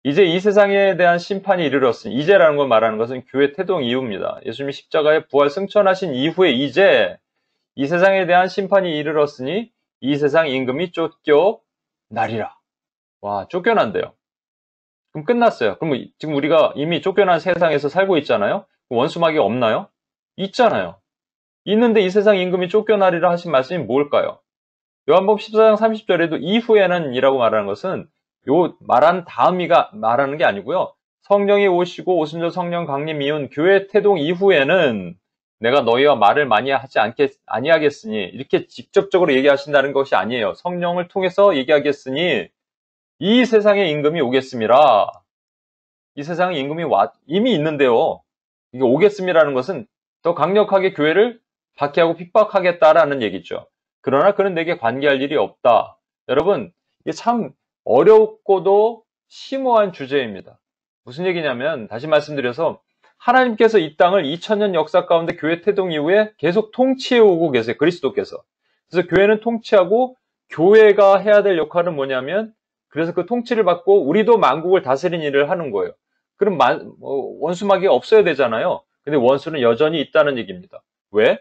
이제 이 세상에 대한 심판이 이르렀으니 이제라는 걸 말하는 것은 교회 태동 이후입니다. 예수님이 십자가에 부활 승천하신 이후에 이제 이 세상에 대한 심판이 이르렀으니 이 세상 임금이 쫓겨나리라. 와, 쫓겨난대요. 그럼 끝났어요. 그럼 지금 우리가 이미 쫓겨난 세상에서 살고 있잖아요. 원수마귀가 없나요? 있잖아요. 있는데 이 세상 임금이 쫓겨나리라 하신 말씀이 뭘까요? 요한복음 14장 30절에도 이후에는 이라고 말하는 것은 요 말한 다음이가 말하는 게 아니고요. 성령이 오시고 오순절 성령 강림 이은 교회 태동 이후에는 내가 너희와 말을 많이 하지 아니하겠으니 이렇게 직접적으로 얘기하신다는 것이 아니에요. 성령을 통해서 얘기하겠으니 이 세상의 임금이 오겠음이라. 이 세상의 임금이 이미 있는데요. 이게 오겠음이라는 것은 더 강력하게 교회를 박해하고 핍박하겠다라는 얘기죠. 그러나 그는 내게 관계할 일이 없다. 여러분, 이게 참 어렵고도 심오한 주제입니다. 무슨 얘기냐면 다시 말씀드려서 하나님께서 이 땅을 2000년 역사 가운데 교회 태동 이후에 계속 통치해 오고 계세요. 그리스도께서. 그래서 교회는 통치하고 교회가 해야 될 역할은 뭐냐면 그래서 그 통치를 받고 우리도 만국을 다스리는 일을 하는 거예요. 그럼 원수마귀가 없어야 되잖아요. 근데 원수는 여전히 있다는 얘기입니다. 왜?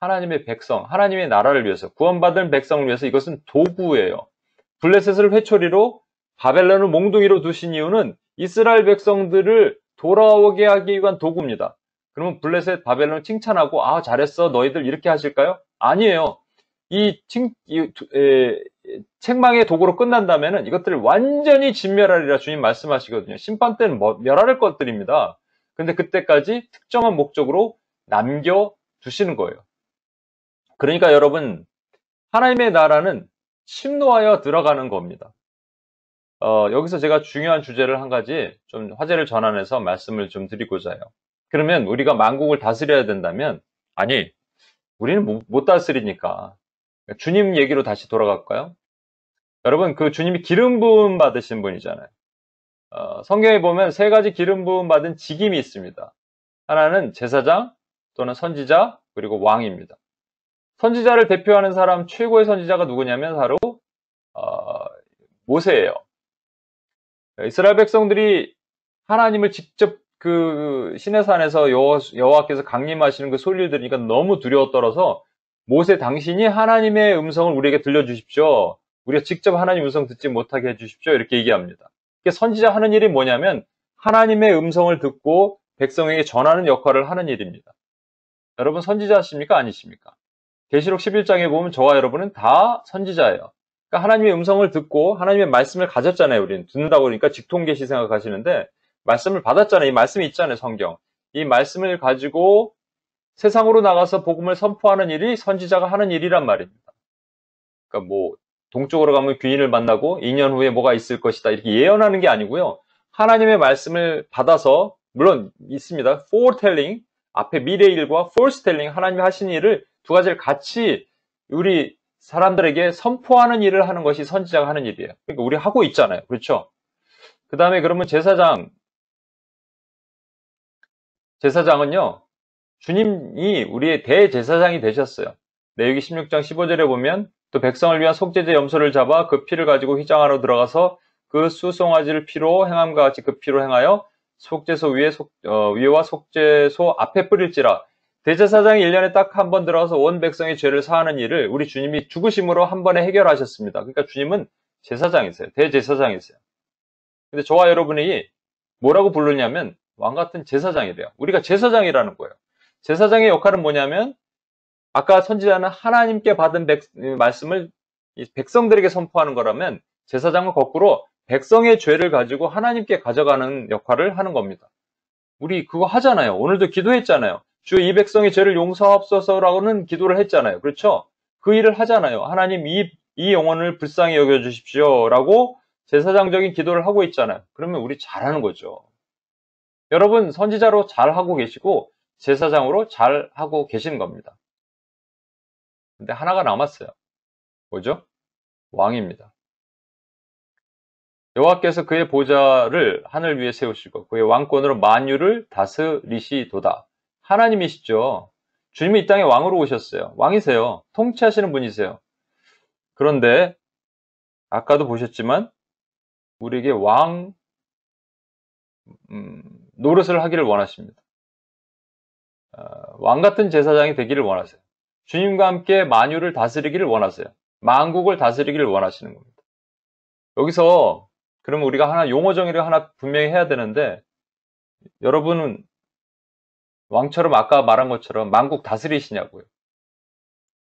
하나님의 백성, 하나님의 나라를 위해서, 구원받은 백성을 위해서 이것은 도구예요. 블레셋을 회초리로 바벨론을 몽둥이로 두신 이유는 이스라엘 백성들을 돌아오게 하기 위한 도구입니다. 그러면 블레셋, 바벨론을 칭찬하고 아 잘했어 너희들 이렇게 하실까요? 아니에요. 책망의 도구로 끝난다면은 이것들을 완전히 진멸하리라 주님 말씀하시거든요. 심판 때는 멸할 것들입니다. 근데 그때까지 특정한 목적으로 남겨두시는 거예요. 그러니까 여러분, 하나님의 나라는 침노하여 들어가는 겁니다. 여기서 제가 중요한 주제를 한 가지 좀 화제를 전환해서 말씀을 좀 드리고자 해요. 그러면 우리가 만국을 다스려야 된다면, 아니, 우리는 못 다스리니까. 주님 얘기로 다시 돌아갈까요? 여러분, 그 주님이 기름 부음 받으신 분이잖아요. 성경에 보면 세 가지 기름 부음 받은 직임이 있습니다. 하나는 제사장 또는 선지자 그리고 왕입니다. 선지자를 대표하는 사람 최고의 선지자가 누구냐면 바로 모세예요. 이스라엘 백성들이 하나님을 직접 그 시내산에서 여호와께서 강림하시는 그 소리를 들으니까 너무 두려워 떨어서 모세 당신이 하나님의 음성을 우리에게 들려주십시오. 우리가 직접 하나님 음성 듣지 못하게 해주십시오. 이렇게 얘기합니다. 선지자 하는 일이 뭐냐면 하나님의 음성을 듣고 백성에게 전하는 역할을 하는 일입니다. 여러분 선지자십니까? 아니십니까? 계시록 11장에 보면 저와 여러분은 다 선지자예요. 그러니까 하나님의 음성을 듣고 하나님의 말씀을 가졌잖아요. 우리는 듣는다고 그러니까 직통계시 생각하시는데 말씀을 받았잖아요. 이 말씀이 있잖아요. 성경. 이 말씀을 가지고 세상으로 나가서 복음을 선포하는 일이 선지자가 하는 일이란 말입니다. 그러니까 뭐 동쪽으로 가면 귀인을 만나고 2년 후에 뭐가 있을 것이다 이렇게 예언하는 게 아니고요. 하나님의 말씀을 받아서 물론 있습니다. foretelling 앞에 미래의 일과 foretelling 하나님이 하시는 일을 두 가지를 같이 우리 사람들에게 선포하는 일을 하는 것이 선지자가 하는 일이에요. 그러니까 우리 하고 있잖아요. 그렇죠? 그 다음에 그러면 제사장은요. 주님이 우리의 대제사장이 되셨어요. 레위기 16장 15절에 보면 또 백성을 위한 속죄제 염소를 잡아 그 피를 가지고 휘장 안으로 들어가서 그 수송아지를 피로 행함과 같이 그 피로 행하여 속죄소 위에와 속죄소 앞에 뿌릴지라. 대제사장이 1년에 딱 한 번 들어가서 온 백성의 죄를 사하는 일을 우리 주님이 죽으심으로 한 번에 해결하셨습니다. 그러니까 주님은 제사장이세요. 대제사장이세요. 근데 저와 여러분이 뭐라고 부르냐면 왕 같은 제사장이래요. 우리가 제사장이라는 거예요. 제사장의 역할은 뭐냐면 아까 선지자는 하나님께 받은 말씀을 백성들에게 선포하는 거라면 제사장은 거꾸로 백성의 죄를 가지고 하나님께 가져가는 역할을 하는 겁니다. 우리 그거 하잖아요. 오늘도 기도했잖아요. 주 이 백성의 죄를 용서하옵소서라고는 기도를 했잖아요. 그렇죠? 그 일을 하잖아요. 하나님 이 영혼을 불쌍히 여겨주십시오 라고 제사장적인 기도를 하고 있잖아요. 그러면 우리 잘하는 거죠. 여러분 선지자로 잘하고 계시고 제사장으로 잘하고 계시는 겁니다. 근데 하나가 남았어요. 뭐죠? 왕입니다. 여호와께서 그의 보좌를 하늘 위에 세우시고 그의 왕권으로 만유를 다스리시도다. 하나님이시죠. 주님이 이 땅에 왕으로 오셨어요. 왕이세요. 통치하시는 분이세요. 그런데 아까도 보셨지만 우리에게 왕 노릇을 하기를 원하십니다. 왕 같은 제사장이 되기를 원하세요. 주님과 함께 만유를 다스리기를 원하세요. 만국을 다스리기를 원하시는 겁니다. 여기서 그러면 우리가 하나 용어 정의를 하나 분명히 해야 되는데, 여러분은 왕처럼 아까 말한 것처럼 만국 다스리시냐고요?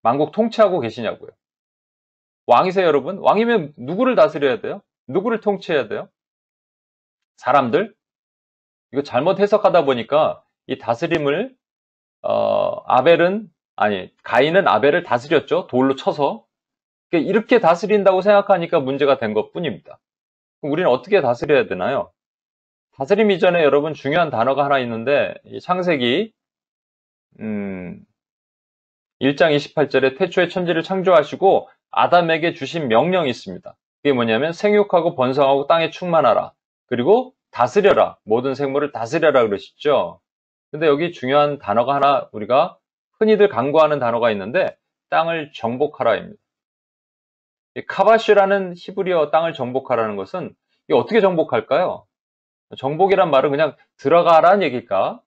만국 통치하고 계시냐고요? 왕이세요, 여러분? 왕이면 누구를 다스려야 돼요? 누구를 통치해야 돼요? 사람들? 이거 잘못 해석하다 보니까 이 다스림을 가인은 아벨을 다스렸죠. 돌로 쳐서. 그러니까 이렇게 다스린다고 생각하니까 문제가 된 것뿐입니다. 그럼 우리는 어떻게 다스려야 되나요? 다스림 이전에 여러분 중요한 단어가 하나 있는데, 이 창세기 1장 28절에 태초에 천지를 창조하시고 아담에게 주신 명령이 있습니다. 그게 뭐냐면 생육하고 번성하고 땅에 충만하라. 그리고 다스려라. 모든 생물을 다스려라 그러시죠. 근데 여기 중요한 단어가 하나 우리가 흔히들 간구하는 단어가 있는데 땅을 정복하라입니다. 카바시라는 히브리어 땅을 정복하라는 것은 이게 어떻게 정복할까요? 정복이란 말은 그냥 들어가라는 얘기일까?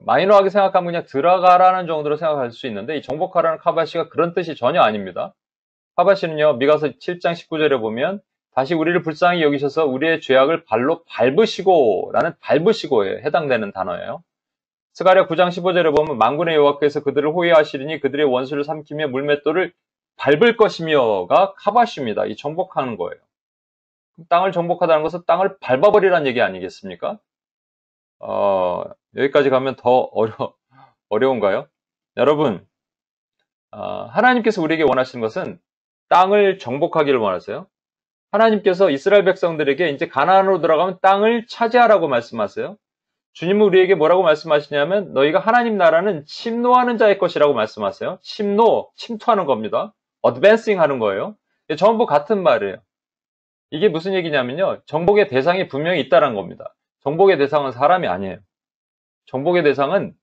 마이너하게 생각하면 그냥 들어가라는 정도로 생각할 수 있는데 이 정복하라는 카바시가 그런 뜻이 전혀 아닙니다. 카바시는요, 미가서 7장 19절에 보면 다시 우리를 불쌍히 여기셔서 우리의 죄악을 발로 밟으시고 라는 밟으시고에 해당되는 단어예요. 스가랴 9장 15절에 보면 만군의 여호와께서 그들을 호위하시리니 그들의 원수를 삼키며 물맷돌을 밟을 것이며가 카바시입니다. 이 정복하는 거예요. 땅을 정복하다는 것은 땅을 밟아버리라는 얘기 아니겠습니까? 여기까지 가면 더 어려운가요? 여러분, 하나님께서 우리에게 원하시는 것은 땅을 정복하기를 원하세요. 하나님께서 이스라엘 백성들에게 이제 가나안으로 들어가면 땅을 차지하라고 말씀하세요. 주님은 우리에게 뭐라고 말씀하시냐면 너희가 하나님 나라는 침노하는 자의 것이라고 말씀하세요. 침투하는 겁니다. 어드밴싱 하는 거예요. 전부 같은 말이에요. 이게 무슨 얘기냐면요. 정복의 대상이 분명히 있다는 겁니다. 정복의 대상은 사람이 아니에요. 정복의 대상은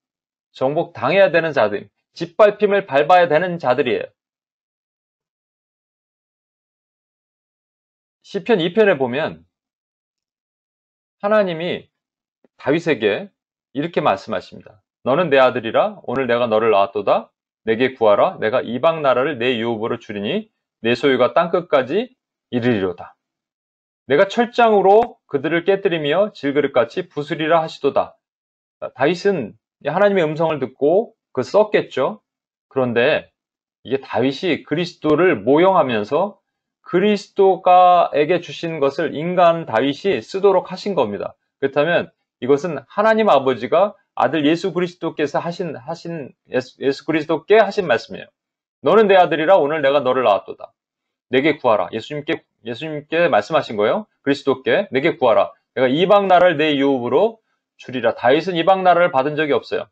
정복당해야 되는 자들, 짓밟힘을 밟아야 되는 자들이에요. 시편 2편에 보면 하나님이 다윗에게 이렇게 말씀하십니다. 너는 내 아들이라 오늘 내가 너를 낳았도다. 내게 구하라. 내가 이방 나라를 내 유업으로 주리니 내 소유가 땅끝까지 이르리로다. 내가 철장으로 그들을 깨뜨리며 질그릇같이 부수리라 하시도다. 다윗은 하나님의 음성을 듣고 썼겠죠. 그런데 이게 다윗이 그리스도를 모형하면서 그리스도가에게 주신 것을 인간 다윗이 쓰도록 하신 겁니다. 그렇다면 이것은 하나님 아버지가 아들 예수 그리스도께서 예수 그리스도께 하신 말씀이에요. 너는 내 아들이라 오늘 내가 너를 낳았도다. 내게 구하라. 예수님께 말씀하신 거예요. 그리스도께 내게 구하라. 내가 이방 나라를 내 유업으로 주리라. 다윗은 이방 나라를 받은 적이 없어요.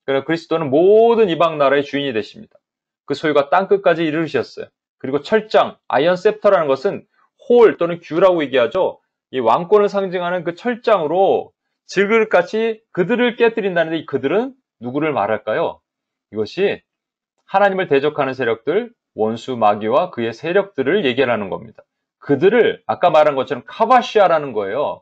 그러나 그리스도는 모든 이방 나라의 주인이 되십니다. 그 소유가 땅끝까지 이르르셨어요. 그리고 철장, 아이언 셉터라는 것은 홀 또는 규라고 얘기하죠. 이 왕권을 상징하는 그 철장으로 질그릇같이 그들을 깨뜨린다는데 이 그들은 누구를 말할까요? 이것이 하나님을 대적하는 세력들, 원수 마귀와 그의 세력들을 얘기하는 겁니다. 그들을 아까 말한 것처럼 카바시아라는 거예요.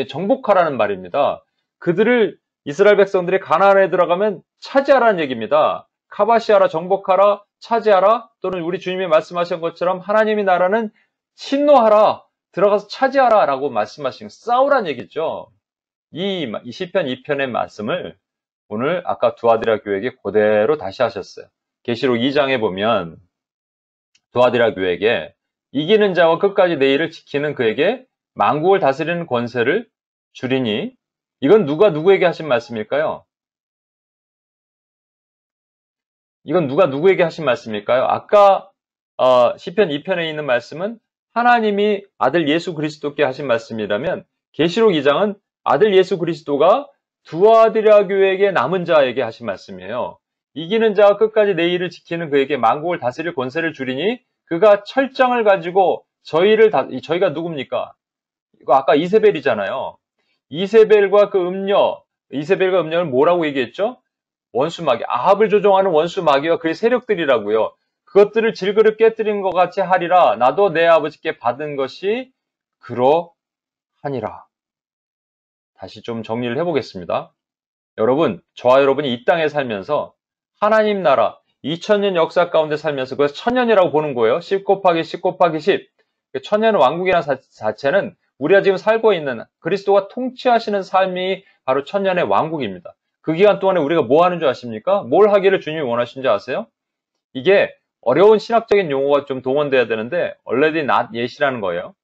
정복하라는 말입니다. 그들을 이스라엘 백성들이 가나안에 들어가면 차지하라는 얘기입니다. 카바시아라, 정복하라, 차지하라, 또는 우리 주님이 말씀하신 것처럼 하나님의 나라는 침노하라, 들어가서 차지하라 라고 말씀하신 싸우란 얘기죠. 이 시편 2편의 말씀을 오늘 아까 두아디라 교회에게 그대로 다시 하셨어요. 계시록 2장에 보면 두아디라 교회에게 이기는 자와 끝까지 내 일을 지키는 그에게 만국을 다스리는 권세를 주리니, 이건 누가 누구에게 하신 말씀일까요? 이건 누가 누구에게 하신 말씀일까요? 아까 시편 2편에 있는 말씀은 하나님이 아들 예수 그리스도께 하신 말씀이라면 계시록 2장은 아들 예수 그리스도가 두아디라 교회에게 남은 자에게 하신 말씀이에요. 이기는 자와 끝까지 내 일을 지키는 그에게 만국을 다스릴 권세를 주리니 그가 철장을 가지고 저희가 누굽니까? 이거 아까 이세벨이잖아요. 이세벨과 음녀는 뭐라고 얘기했죠? 원수 마귀, 아합을 조종하는 원수 마귀와 그의 세력들이라고요. 그것들을 질그릇 깨뜨린 것 같이 하리라. 나도 내 아버지께 받은 것이 그러하니라. 다시 좀 정리를 해보겠습니다. 여러분, 저와 여러분이 이 땅에 살면서 하나님 나라 2000년 역사 가운데 살면서 그래서 1000년이라고 보는 거예요. 10 곱하기 10 곱하기 10. 천년 왕국이라는 자체는 우리가 지금 살고 있는 그리스도가 통치하시는 삶이 바로 천년의 왕국입니다. 그 기간 동안에 우리가 뭐 하는 줄 아십니까? 뭘 하기를 주님이 원하시는지 아세요? 이게 어려운 신학적인 용어가 좀 동원돼야 되는데 already not yet이라는 거예요.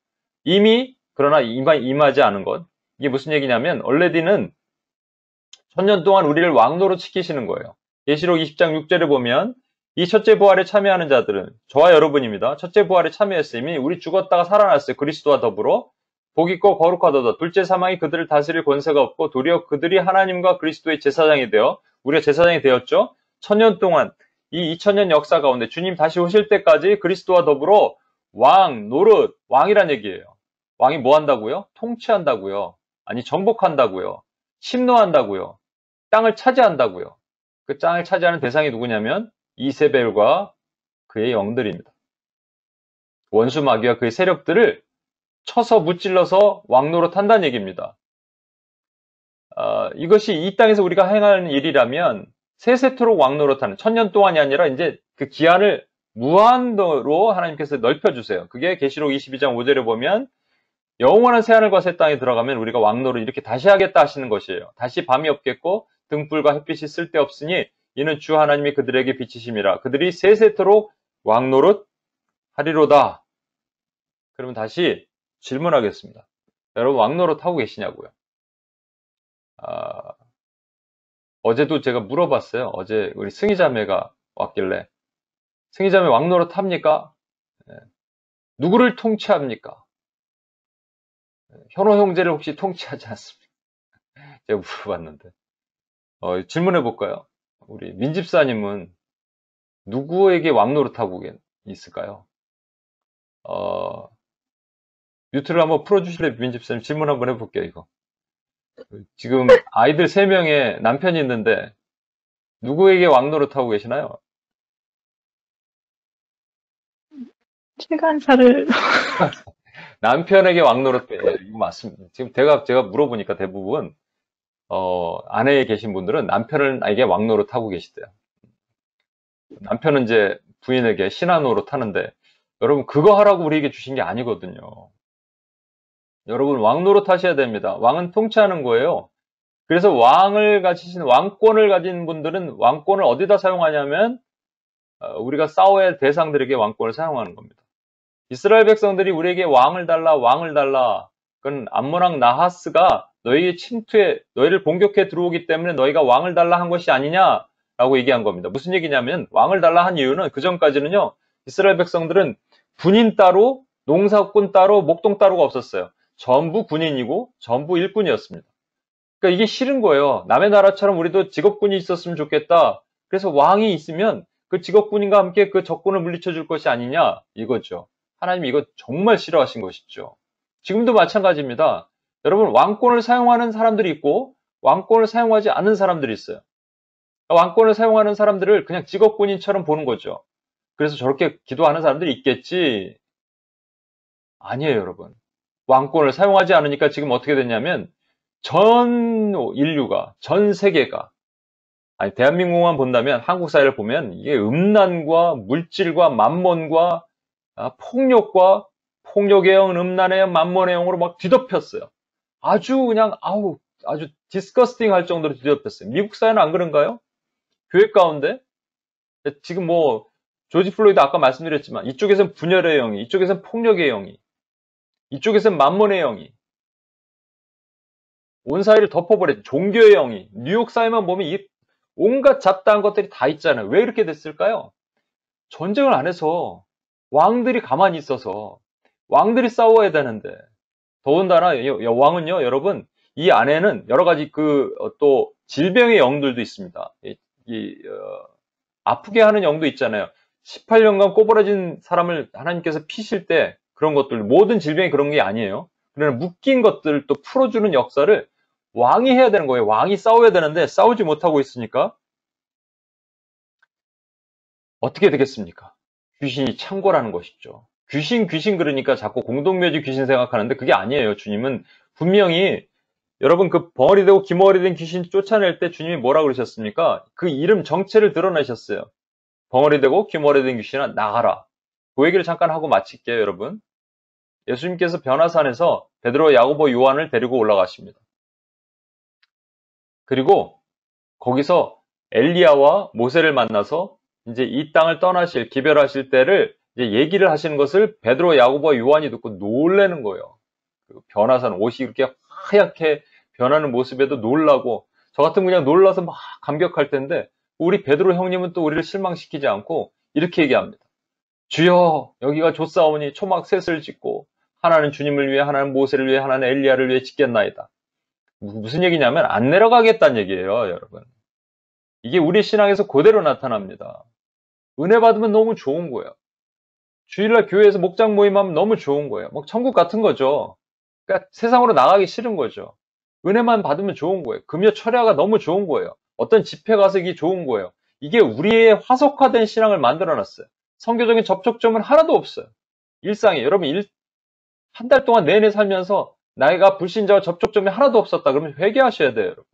이미 그러나 임하지 않은 것. 이게 무슨 얘기냐면 already는 천년 동안 우리를 왕노로 지키시는 거예요. 계시록 20장 6절에 보면 이 첫째 부활에 참여하는 자들은 저와 여러분입니다. 첫째 부활에 참여했으니 우리 죽었다가 살아났어요. 그리스도와 더불어 복 있고 거룩하도다. 둘째 사망이 그들을 다스릴 권세가 없고 도리어 그들이 하나님과 그리스도의 제사장이 되어 우리가 제사장이 되었죠. 천년 동안 이 2000년 역사 가운데 주님 다시 오실 때까지 그리스도와 더불어 왕, 노릇, 왕이란 얘기예요. 왕이 뭐 한다고요? 통치한다고요. 아니 정복한다고요. 침노한다고요. 땅을 차지한다고요. 그 땅을 차지하는 대상이 누구냐면 이세벨과 그의 영들입니다. 원수 마귀와 그의 세력들을 쳐서 무찔러서 왕노로 탄다는 얘기입니다. 이것이 이 땅에서 우리가 행하는 일이라면 세세토록 왕노릇하는 천년 동안이 아니라 이제 그 기한을 무한도로 하나님께서 넓혀주세요. 그게 계시록 22장 5절에 보면 영원한 새하늘과 새 땅에 들어가면 우리가 왕노를 이렇게 다시 하겠다 하시는 것이에요. 다시 밤이 없겠고 등불과 햇빛이 쓸데없으니 이는 주 하나님이 그들에게 비치심이라. 그들이 세세토록 왕노릇 하리로다. 그러면 다시 질문하겠습니다. 여러분 왕노릇 하고 계시냐고요? 어제도 제가 물어봤어요. 어제 우리 승희자매가 왔길래 승희자매 왕노릇 합니까? 누구를 통치합니까? 현호 형제를 혹시 통치하지 않습니까? 제가 물어봤는데 질문해 볼까요? 우리 민집사님은 누구에게 왕노릇하고 있을까요? 뮤트를 한번 풀어주실래요? 민집사님 질문 한번 해볼게요. 이거 지금 아이들 3명에 남편이 있는데 누구에게 왕노릇하고 계시나요? 시간차를 남편에게 왕노릇 이거 맞습니다. 지금 제가 물어보니까 대부분 아내에 계신 분들은 남편에게 왕노릇 하고 계시대요. 남편은 이제 부인에게 신하노릇 하는데 여러분 그거 하라고 우리에게 주신 게 아니거든요. 여러분 왕노릇 하셔야 됩니다. 왕은 통치하는 거예요. 그래서 왕권을 가진 분들은 왕권을 어디다 사용하냐면 우리가 싸워야 할 대상들에게 왕권을 사용하는 겁니다. 이스라엘 백성들이 우리에게 왕을 달라. 그건 암몬왕 나하스가 너희의 침투에 너희를 공격해 들어오기 때문에 너희가 왕을 달라 한 것이 아니냐라고 얘기한 겁니다. 무슨 얘기냐면 왕을 달라 한 이유는 그 전까지는요. 이스라엘 백성들은 군인 따로 농사꾼 따로 목동 따로가 없었어요. 전부 군인이고 전부 일꾼이었습니다. 그러니까 이게 싫은 거예요. 남의 나라처럼 우리도 직업군이 있었으면 좋겠다. 그래서 왕이 있으면 그 직업군인과 함께 그 적군을 물리쳐 줄 것이 아니냐 이거죠. 하나님이 이거 정말 싫어하신 것이죠. 지금도 마찬가지입니다. 여러분 왕권을 사용하는 사람들이 있고 왕권을 사용하지 않는 사람들이 있어요. 왕권을 사용하는 사람들을 그냥 직업군인처럼 보는 거죠. 그래서 저렇게 기도하는 사람들이 있겠지. 아니에요, 여러분. 왕권을 사용하지 않으니까 지금 어떻게 됐냐면 전 인류가, 전 세계가 아니 대한민국만 본다면 한국 사회를 보면 이게 음란과 물질과 만몬과 폭력과 폭력의 영, 음란의 영, 만몬의 영으로 막 뒤덮였어요. 아주 그냥 아주 디스커스팅 할 정도로 뒤덮였어요. 미국 사회는 안 그런가요? 교회 가운데 지금 뭐 조지 플로이드 아까 말씀드렸지만 이쪽에선 분열의 영이, 이쪽에선 폭력의 영이, 이쪽에선 만몬의 영이 온 사회를 덮어버렸죠. 종교의 영이. 뉴욕 사회만 보면 이 온갖 잡다한 것들이 다 있잖아요. 왜 이렇게 됐을까요? 전쟁을 안 해서 왕들이 가만히 있어서 왕들이 싸워야 되는데 더군다나 왕은요 여러분 이 안에는 여러 가지 또 질병의 영들도 있습니다. 아프게 하는 영도 있잖아요. 18년간 꼬부라진 사람을 하나님께서 피실 때 그런 것들 모든 질병이 그런 게 아니에요. 그러나 묶인 것들을 또 풀어주는 역사를 왕이 해야 되는 거예요. 왕이 싸워야 되는데 싸우지 못하고 있으니까 어떻게 되겠습니까? 귀신이 창궐하는 것이죠. 귀신 그러니까 자꾸 공동묘지 귀신 생각하는데 그게 아니에요. 주님은 분명히 여러분 그 벙어리 되고 기머리 된 귀신 쫓아낼 때 주님이 뭐라고 그러셨습니까? 그 이름 정체를 드러내셨어요. 벙어리 되고 기머리 된 귀신아 나가라. 그 얘기를 잠깐 하고 마칠게요, 여러분. 예수님께서 변화산에서 베드로, 야고보, 요한을 데리고 올라가십니다. 그리고 거기서 엘리야와 모세를 만나서 이제 이 땅을 떠나실, 기별하실 때를 이제 얘기를 하시는 것을 베드로, 야고보와 요한이 듣고 놀라는 거예요. 그 변화산 옷이 이렇게 하얗게 변하는 모습에도 놀라고, 저 같으면 그냥 놀라서 막 감격할 텐데, 우리 베드로 형님은 또 우리를 실망시키지 않고 이렇게 얘기합니다. 주여, 여기가 좋사오니 초막 셋을 짓고 하나는 주님을 위해, 하나는 모세를 위해, 하나는 엘리야를 위해 짓겠나이다. 무슨 얘기냐면 안 내려가겠다는 얘기예요, 여러분. 이게 우리 신앙에서 그대로 나타납니다. 은혜 받으면 너무 좋은 거예요. 주일날 교회에서 목장 모임하면 너무 좋은 거예요. 뭐 천국 같은 거죠. 그러니까 세상으로 나가기 싫은 거죠. 은혜만 받으면 좋은 거예요. 금요 철야가 너무 좋은 거예요. 어떤 집회 가서 이게 좋은 거예요. 이게 우리의 화석화된 신앙을 만들어놨어요. 성교적인 접촉점은 하나도 없어요. 일상에 여러분 한 달 동안 내내 살면서 나이가 불신자와 접촉점이 하나도 없었다 그러면 회개하셔야 돼요, 여러분.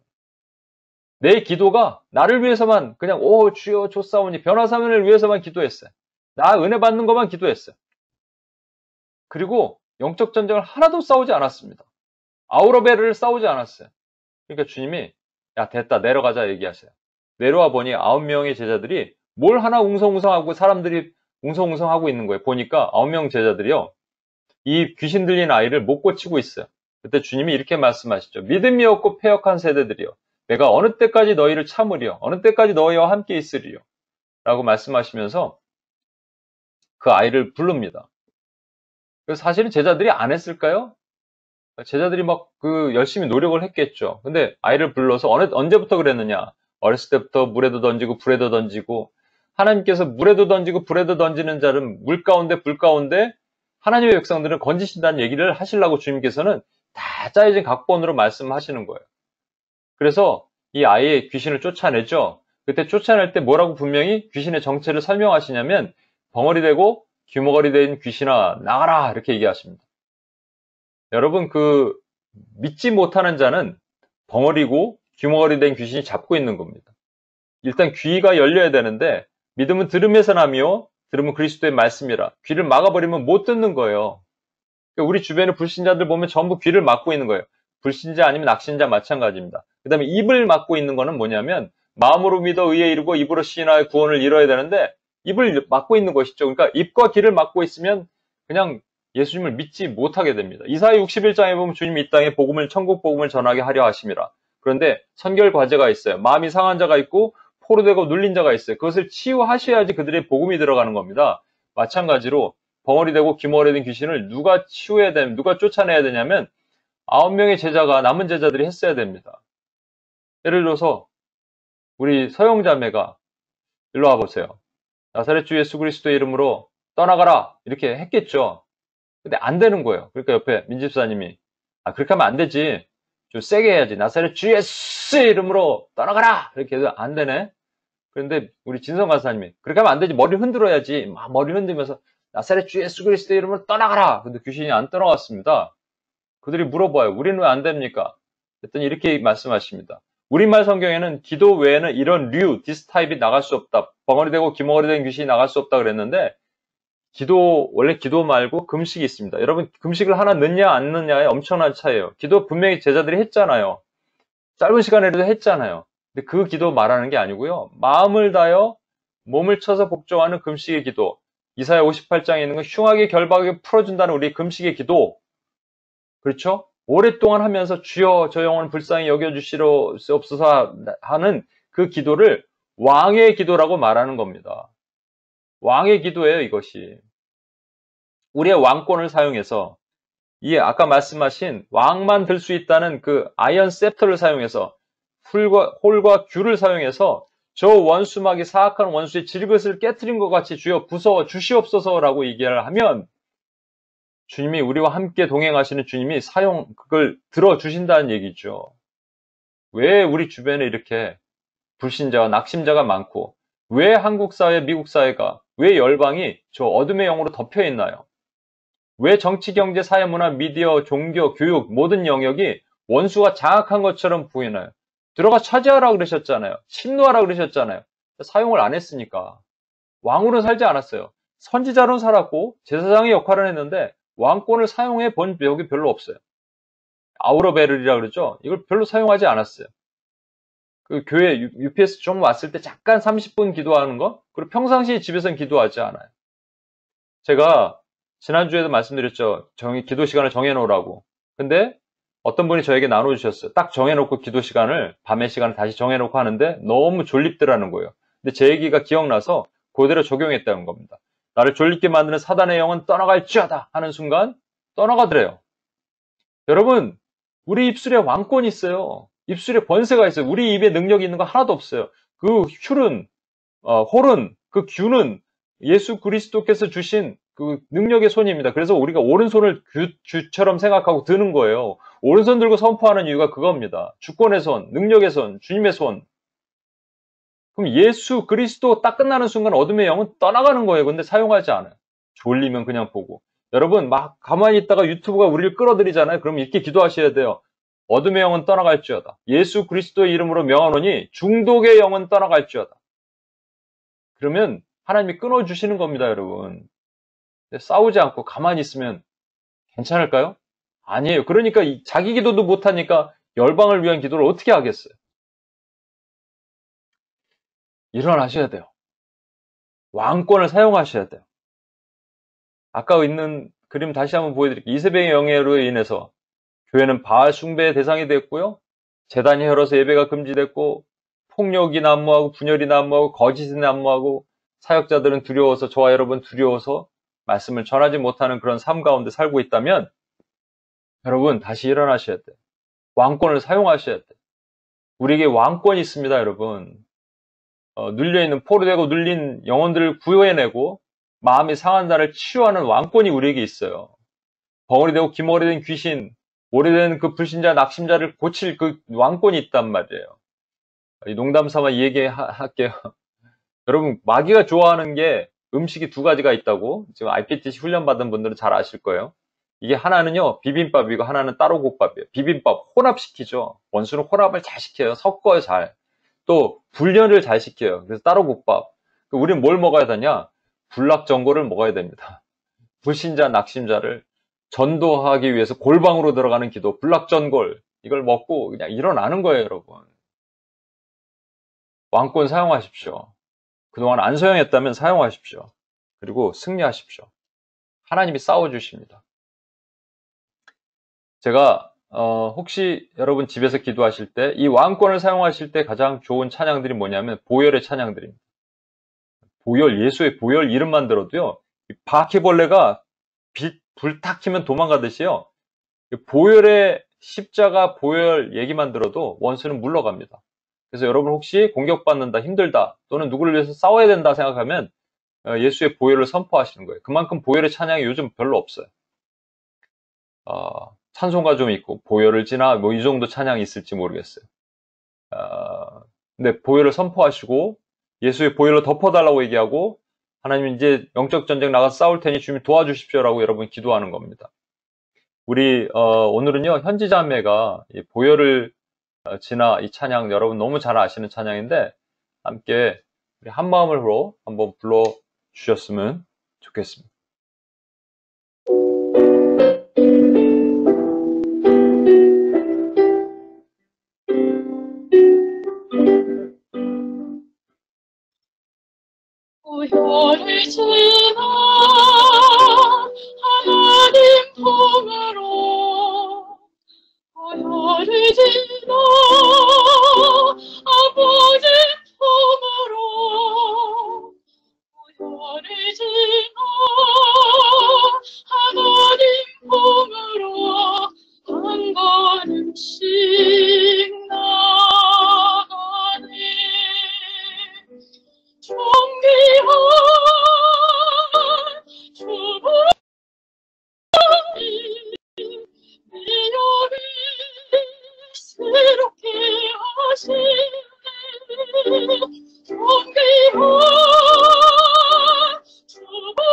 내 기도가 나를 위해서만 그냥 오 주여 좋사오니 변화사면을 위해서만 기도했어요. 나 은혜 받는 것만 기도했어요. 그리고 영적 전쟁을 하나도 싸우지 않았습니다. 아우러베르를 싸우지 않았어요. 그러니까 주님이 야 됐다 내려가자 얘기하세요. 내려와 보니 9명의 제자들이 뭘 하나 웅성웅성하고 사람들이 웅성웅성하고 있는 거예요. 보니까 9명 제자들이요. 이 귀신 들린 아이를 못 고치고 있어요. 그때 주님이 이렇게 말씀하시죠. 믿음이 없고 패역한 세대들이요. 내가 어느 때까지 너희를 참으리요. 어느 때까지 너희와 함께 있으리요. 라고 말씀하시면서 그 아이를 부릅니다. 사실은 제자들이 안 했을까요? 제자들이 막 열심히 노력을 했겠죠. 근데 아이를 불러서 언제부터 그랬느냐? 어렸을 때부터 물에도 던지고 불에도 던지고 하나님께서 물에도 던지고 불에도 던지는 자는 물 가운데 불 가운데 하나님의 백성들은 건지신다는 얘기를 하시려고 주님께서는 다 짜여진 각본으로 말씀하시는 거예요. 그래서 이 아이의 귀신을 쫓아내죠. 그때 쫓아낼 때 뭐라고 분명히 귀신의 정체를 설명하시냐면 벙어리 되고 귀머거리 된 귀신아 나가라 이렇게 얘기하십니다. 여러분 믿지 못하는 자는 벙어리고 귀머거리 된 귀신이 잡고 있는 겁니다. 일단 귀가 열려야 되는데 믿음은 들음에서 나며 들음은 그리스도의 말씀이라 귀를 막아버리면 못 듣는 거예요. 그러니까 우리 주변에 불신자들 보면 전부 귀를 막고 있는 거예요. 불신자 아니면 낙신자 마찬가지입니다. 그 다음에 입을 막고 있는 거는 뭐냐면 마음으로 믿어 의에 이르고 입으로 시인하여 구원을 이뤄야 되는데 입을 막고 있는 것이죠. 그러니까 입과 귀를 막고 있으면 그냥 예수님을 믿지 못하게 됩니다. 이사야 61장에 보면 주님이 이 땅에 천국 복음을 전하게 하려 하심이라. 그런데 선결 과제가 있어요. 마음이 상한 자가 있고 포로되고 눌린 자가 있어요. 그것을 치유하셔야지 그들의 복음이 들어가는 겁니다. 마찬가지로 벙어리 되고 귀머거리 된 귀신을 누가 누가 쫓아내야 되냐면 9명의 제자가 남은 제자들이 했어야 됩니다. 예를 들어서 우리 서영자매가 일로 와보세요. 나사렛 주 예수 그리스도의 이름으로 떠나가라 이렇게 했겠죠. 근데 안 되는 거예요. 그러니까 옆에 민집사님이 그렇게 하면 안 되지. 좀 세게 해야지. 나사렛 주 예수의 이름으로 떠나가라 이렇게 해도 안 되네. 그런데 우리 진성 간사님이 그렇게 하면 안 되지. 머리 흔들어야지. 막 머리 흔들면서 나사렛 주 예수 그리스도의 이름으로 떠나가라. 근데 귀신이 안 떠나갔습니다. 그들이 물어봐요. 우리는 왜 안 됩니까? 그랬더니 이렇게 말씀하십니다. 우리말 성경에는 기도 외에는 이런 this 타입이 나갈 수 없다. 벙어리 되고 귀머거리 된 귀신이 나갈 수 없다 그랬는데 원래 기도 말고 금식이 있습니다. 여러분 금식을 하나 넣냐 안 넣냐에 엄청난 차이예요. 기도 분명히 제자들이 했잖아요. 짧은 시간에라도 했잖아요. 근데 그 기도 말하는 게 아니고요. 마음을 다여 몸을 쳐서 복종하는 금식의 기도. 이사야 58장에 있는 건 흉하게 결박하게 풀어준다는 우리 금식의 기도. 그렇죠? 오랫동안 하면서 주여 저 영혼을 불쌍히 여겨주시옵소서 하는 그 기도를 왕의 기도라고 말하는 겁니다. 왕의 기도예요, 이것이. 우리의 왕권을 사용해서 아까 말씀하신 왕만 들 수 있다는 그 아이언 셉터를 사용해서 홀과 귤을 사용해서 저 원수막이 사악한 원수의 질것을 깨트린 것 같이 주여 부서워 주시옵소서라고 얘기를 하면 주님이 우리와 함께 동행하시는 주님이 그걸 들어주신다는 얘기죠. 왜 우리 주변에 이렇게 불신자와 낙심자가 많고 왜 한국 사회, 미국 사회가 왜 열방이 저 어둠의 영으로 덮여 있나요? 왜 정치, 경제, 사회, 문화, 미디어, 종교, 교육 모든 영역이 원수가 장악한 것처럼 보이나요? 들어가 차지하라 그러셨잖아요. 침노하라 그러셨잖아요. 사용을 안 했으니까. 왕으로 살지 않았어요. 선지자로 살았고 제사장의 역할을 했는데 왕권을 사용해 본 적이 별로 없어요. 아우러베를이라 그러죠. 이걸 별로 사용하지 않았어요. 그 교회 UPS 좀 왔을 때 잠깐 30분 기도하는 거, 그리고 평상시 집에서는 기도하지 않아요. 제가 지난주에도 말씀드렸죠. 기도 시간을 정해놓으라고. 근데 어떤 분이 저에게 나눠주셨어요. 딱 정해놓고 기도 시간을, 밤의 시간을 다시 정해놓고 하는데 너무 졸립더라는 거예요. 근데 제 얘기가 기억나서 그대로 적용했다는 겁니다. 나를 졸립게 만드는 사단의 영은 떠나갈지어다 하는 순간 떠나가더래요. 여러분, 우리 입술에 왕권이 있어요. 입술에 번세가 있어요. 우리 입에 능력이 있는 거 하나도 없어요. 그 홀은, 그 균은 예수 그리스도께서 주신 그 능력의 손입니다. 그래서 우리가 오른손을 쥐처럼 생각하고 드는 거예요. 오른손 들고 선포하는 이유가 그겁니다. 주권의 손, 능력의 손, 주님의 손. 그럼 예수 그리스도 딱 끝나는 순간 어둠의 영은 떠나가는 거예요. 근데 사용하지 않아요. 졸리면 그냥 보고. 여러분 막 가만히 있다가 유튜브가 우리를 끌어들이잖아요. 그럼 이렇게 기도하셔야 돼요. 어둠의 영은 떠나갈지어다. 예수 그리스도의 이름으로 명하노니 중독의 영은 떠나갈지어다. 그러면 하나님이 끊어주시는 겁니다, 여러분. 싸우지 않고 가만히 있으면 괜찮을까요? 아니에요. 그러니까 자기 기도도 못하니까 열방을 위한 기도를 어떻게 하겠어요? 일어나셔야 돼요. 왕권을 사용하셔야 돼요. 아까 있는 그림 다시 한번 보여드릴게요. 이세벨의 영예로 인해서 교회는 바알 숭배의 대상이 됐고요. 제단이 헐어서 예배가 금지됐고, 폭력이 난무하고 분열이 난무하고 거짓이 난무하고, 사역자들은 두려워서, 저와 여러분 두려워서 말씀을 전하지 못하는 그런 삶 가운데 살고 있다면 여러분 다시 일어나셔야 돼요. 왕권을 사용하셔야 돼요. 우리에게 왕권이 있습니다, 여러분. 눌려있는 포로되고 눌린 영혼들을 구해내고 마음이 상한 자를 치유하는 왕권이 우리에게 있어요. 벙어리 되고 기머리 된 귀신, 오래된 그 불신자, 낙심자를 고칠 그 왕권이 있단 말이에요. 농담 삼아 얘기할게요. 여러분, 마귀가 좋아하는 게 음식이 두 가지가 있다고 지금 IPTC 훈련받은 분들은 잘 아실 거예요. 이게 하나는요, 비빔밥이고 하나는 따로국밥이에요. 비빔밥 혼합시키죠. 원수는 혼합을 잘 시켜요. 섞어요, 잘. 또 분열을 잘 시켜요. 그래서 따로국밥. 우리는 뭘 먹어야 되냐? 불락전골을 먹어야 됩니다. 불신자, 낙심자를 전도하기 위해서 골방으로 들어가는 기도, 불락전골, 이걸 먹고 그냥 일어나는 거예요, 여러분. 왕권 사용하십시오. 그동안 안 사용했다면 사용하십시오. 그리고 승리하십시오. 하나님이 싸워주십니다. 제가 혹시 여러분 집에서 기도하실 때 이 왕권을 사용하실 때 가장 좋은 찬양들이 뭐냐면 보혈의 찬양들입니다. 보혈, 예수의 보혈 이름만 들어도요, 바퀴벌레가 불 탁 켜면 도망가듯이요, 보혈의 십자가, 보혈 얘기만 들어도 원수는 물러갑니다. 그래서 여러분 혹시 공격받는다, 힘들다, 또는 누구를 위해서 싸워야 된다 생각하면 예수의 보혈을 선포하시는 거예요. 그만큼 보혈의 찬양이 요즘 별로 없어요. 찬송가 좀 있고 보혈을 지나 뭐 이 정도 찬양이 있을지 모르겠어요. 근데 보혈을 선포하시고 예수의 보혈로 덮어달라고 얘기하고, 하나님 이제 영적 전쟁 나가서 싸울 테니 주님 도와주십시오라고 여러분 기도하는 겁니다. 우리 오늘은요, 현지자매가 이 보혈을 지나 이 찬양, 여러분 너무 잘 아시는 찬양인데 함께 우리 한 마음으로 한번 불러 주셨으면 좋겠습니다. 보혈을 지나 하나님 품으로, 보혈을 지나 아버지 품으로, 보혈을 지나 하나님 품으로 한 걸음씩 나가네. 존귀한 주보니 내 영을 새롭게 하시네. 존귀한 주보니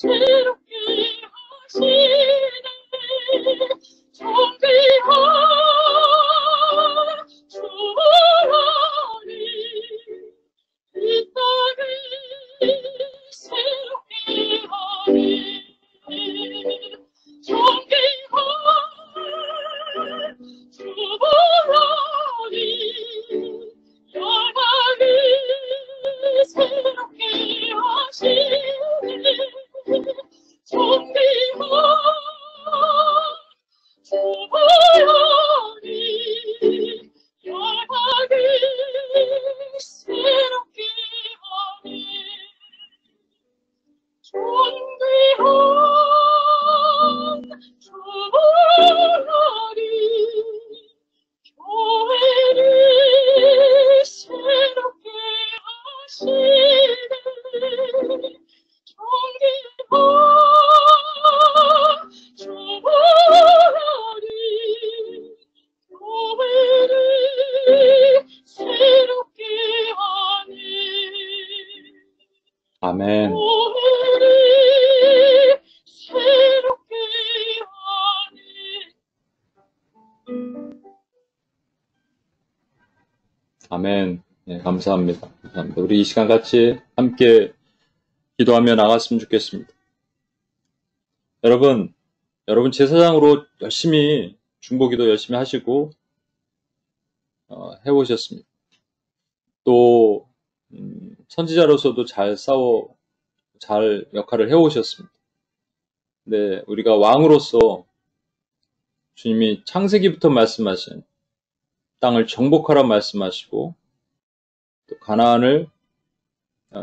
새롭게 하시네. 존귀한 주라니 이 땅을 새롭게 하네. 존귀한 주라니 열방을 새롭게 하시네. 존귀한 주라니 열방을 새롭게 하네. 존귀한 주라니 교회를 새롭게 하시네. 존귀한 주라니 교회를 새롭게 하네. 아멘. 교회를 새롭게 하네. 아멘. 네, 감사합니다. 감사합니다. 우리 이 시간 같이 함께 기도하며 나갔으면 좋겠습니다. 여러분 제사장으로 열심히 중보기도 열심히 하시고 해오셨습니다. 또 선지자로서도 잘 역할을 해오셨습니다. 근데 우리가 왕으로서 주님이 창세기부터 말씀하신 땅을 정복하라 말씀하시고 또 가나안을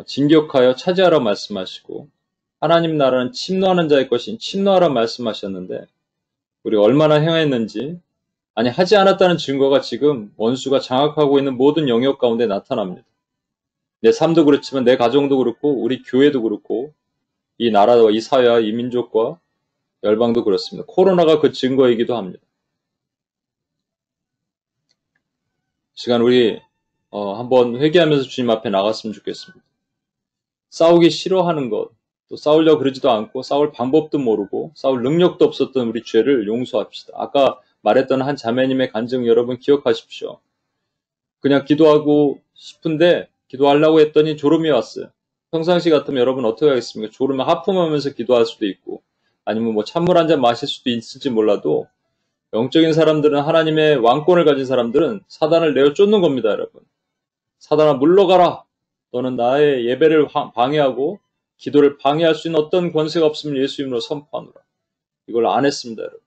진격하여 차지하라 말씀하시고 하나님 나라는 침노하는 자의 것인 침노하라 말씀하셨는데 우리가 얼마나 행했는지 아니 하지 않았다는 증거가 지금 원수가 장악하고 있는 모든 영역 가운데 나타납니다. 내 삶도 그렇지만 내 가정도 그렇고 우리 교회도 그렇고 이 나라와 이 사회와 이 민족과 열방도 그렇습니다. 코로나가 그 증거이기도 합니다. 시간 우리 한번 회개하면서 주님 앞에 나갔으면 좋겠습니다. 싸우기 싫어하는 것, 또 싸우려고 그러지도 않고 싸울 방법도 모르고 싸울 능력도 없었던 우리 죄를 용서합시다. 아까 말했던 한 자매님의 간증 여러분 기억하십시오. 그냥 기도하고 싶은데 기도하려고 했더니 졸음이 왔어요. 평상시 같으면 여러분 어떻게 하겠습니까? 졸음에 하품하면서 기도할 수도 있고 아니면 뭐 찬물 한 잔 마실 수도 있을지 몰라도 영적인 사람들은 하나님의 왕권을 가진 사람들은 사단을 내어 쫓는 겁니다, 여러분. 사단아 물러가라. 너는 나의 예배를 방해하고 기도를 방해할 수 있는 어떤 권세가 없음을 예수 이름으로 선포하노라. 이걸 안 했습니다, 여러분.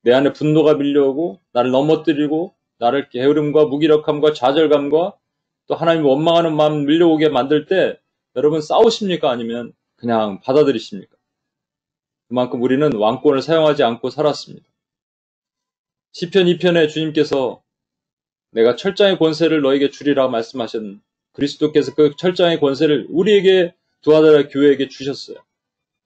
내 안에 분노가 밀려오고 나를 넘어뜨리고 나를 게으름과 무기력함과 좌절감과 또 하나님을 원망하는 마음 밀려오게 만들 때 여러분 싸우십니까? 아니면 그냥 받아들이십니까? 그만큼 우리는 왕권을 사용하지 않고 살았습니다. 시편 2편에 주님께서 내가 철장의 권세를 너에게 주리라 말씀하신 그리스도께서 그 철장의 권세를 우리에게 두아드라 교회에게 주셨어요.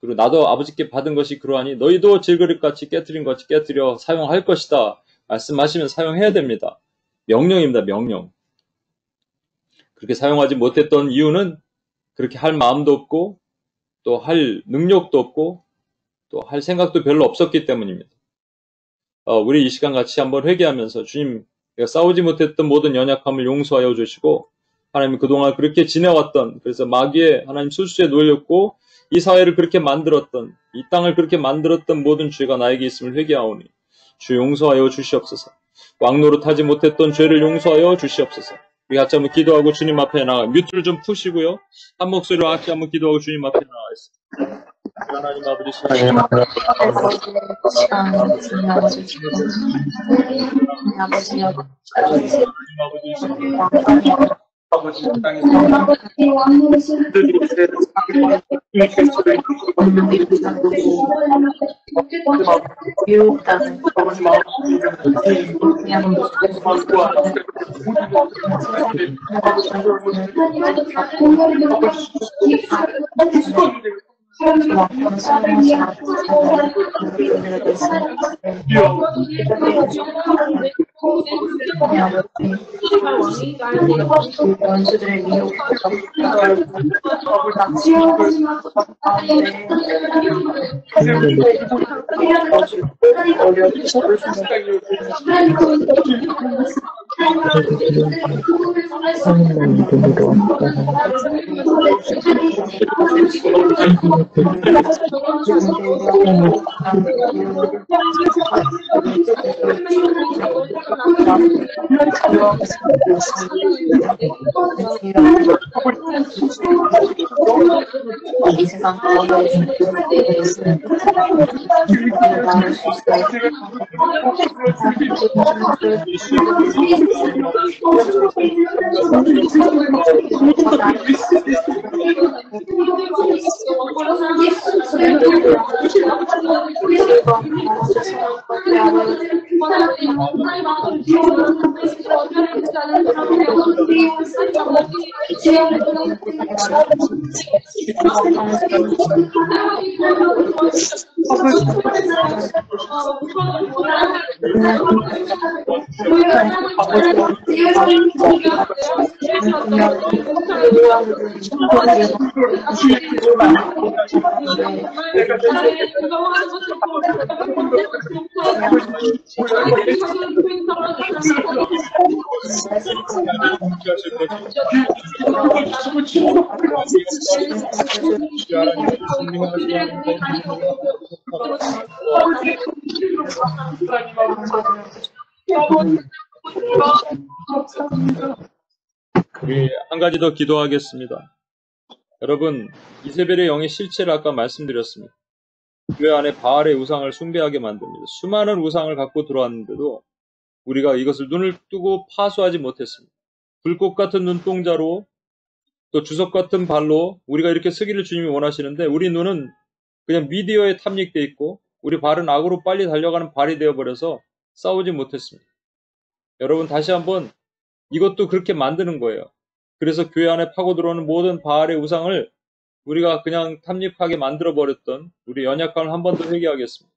그리고 나도 아버지께 받은 것이 그러하니 너희도 질그릇같이 깨트린 것 같이 깨트려 사용할 것이다 말씀하시면 사용해야 됩니다. 명령입니다. 명령. 그렇게 사용하지 못했던 이유는 그렇게 할 마음도 없고 또 할 능력도 없고 또 할 생각도 별로 없었기 때문입니다. 우리 이 시간 같이 한번 회개하면서 주님 내가 싸우지 못했던 모든 연약함을 용서하여 주시고 하나님 그동안 그렇게 지내왔던 그래서 마귀의 하나님 술수에 놀렸고 이 사회를 그렇게 만들었던 이 땅을 그렇게 만들었던 모든 죄가 나에게 있음을 회개하오니 주 용서하여 주시옵소서. 왕노릇하지 못했던 죄를 용서하여 주시옵소서. 우리 같이 한번 기도하고 주님 앞에 나가 뮤트를 좀 푸시고요. 한 목소리로 같이 한번 기도하고 주님 앞에 나가겠습니다. 하나님 아버지 원수들의 미혹, 지어지는 것 가운데 이 세상 가운데 나를 수 있어요. 우리 한 가지 더 기도하겠습니다. 여러분, 이세벨의 영의 실체를 아까 말씀드렸습니다. 교회 안에 바알의 우상을 숭배하게 만듭니다. 수많은 우상을 갖고 들어왔는데도 우리가 이것을 눈을 뜨고 파수하지 못했습니다. 불꽃 같은 눈동자로 또 주석 같은 발로 우리가 이렇게 서기를 주님이 원하시는데 우리 눈은 그냥 미디어에 탐닉돼 있고 우리 발은 악으로 빨리 달려가는 발이 되어버려서 싸우지 못했습니다. 여러분 다시 한번 이것도 그렇게 만드는 거예요. 그래서 교회 안에 파고 들어오는 모든 바알의 우상을 우리가 그냥 탐닉하게 만들어버렸던 우리 연약함을 한 번 더 회개하겠습니다.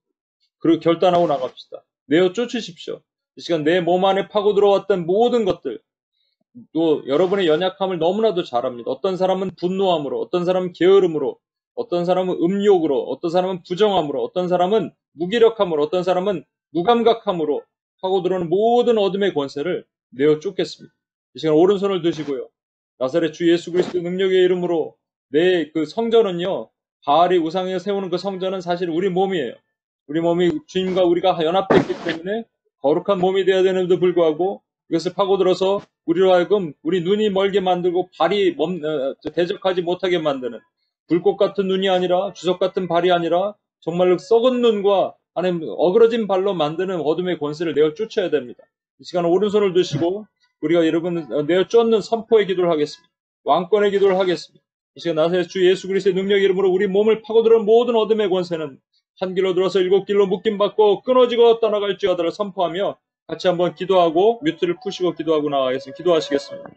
그리고 결단하고 나갑시다. 내어 쫓으십시오. 이 시간 내 몸 안에 파고 들어왔던 모든 것들, 또 여러분의 연약함을 너무나도 잘 압니다. 어떤 사람은 분노함으로, 어떤 사람은 게으름으로, 어떤 사람은 음욕으로, 어떤 사람은 부정함으로, 어떤 사람은 무기력함으로, 어떤 사람은 무감각함으로 파고 들어오는 모든 어둠의 권세를 내어 쫓겠습니다. 이 시간 오른손을 드시고요. 나사렛 주 예수 그리스도의 능력의 이름으로 내 그 성전은요, 바알이 우상에 세우는 그 성전은 사실 우리 몸이에요. 우리 몸이 주님과 우리가 연합됐기 때문에 거룩한 몸이 되어야 되는데도 불구하고 이것을 파고들어서 우리로 하여금 우리 눈이 멀게 만들고 발이 대적하지 못하게 만드는 불꽃 같은 눈이 아니라 주석 같은 발이 아니라 정말로 썩은 눈과 안에 어그러진 발로 만드는 어둠의 권세를 내어 쫓아야 됩니다. 이 시간 오른손을 드시고 우리가 여러분 내어 쫓는 선포의 기도를 하겠습니다. 왕권의 기도를 하겠습니다. 이 시간 나사렛 주 예수 그리스도의 능력 이름으로 우리 몸을 파고드는 모든 어둠의 권세는 한 길로 들어서 7길로 묶임받고 끊어지고 떠나갈지어다를 선포하며 같이 한번 기도하고 뮤트를 푸시고 기도하고 나가겠습니다. 기도하시겠습니다.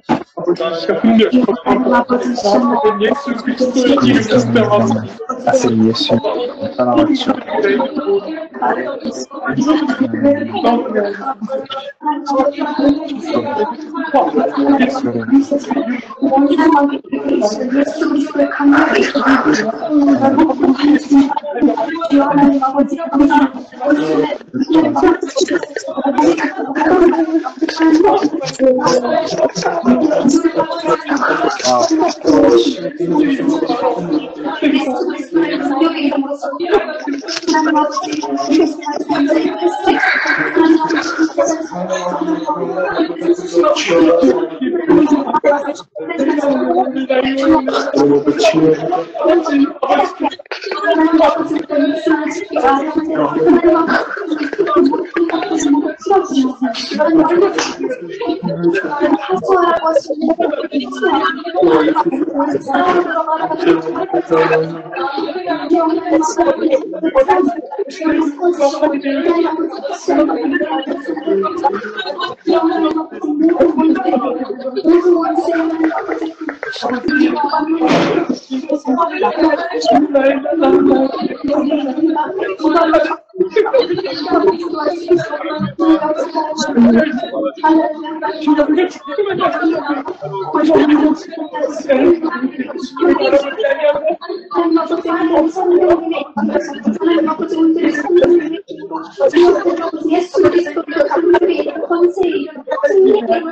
예수 그리스도로 감독의 이름 권세의 이름 승리의 이름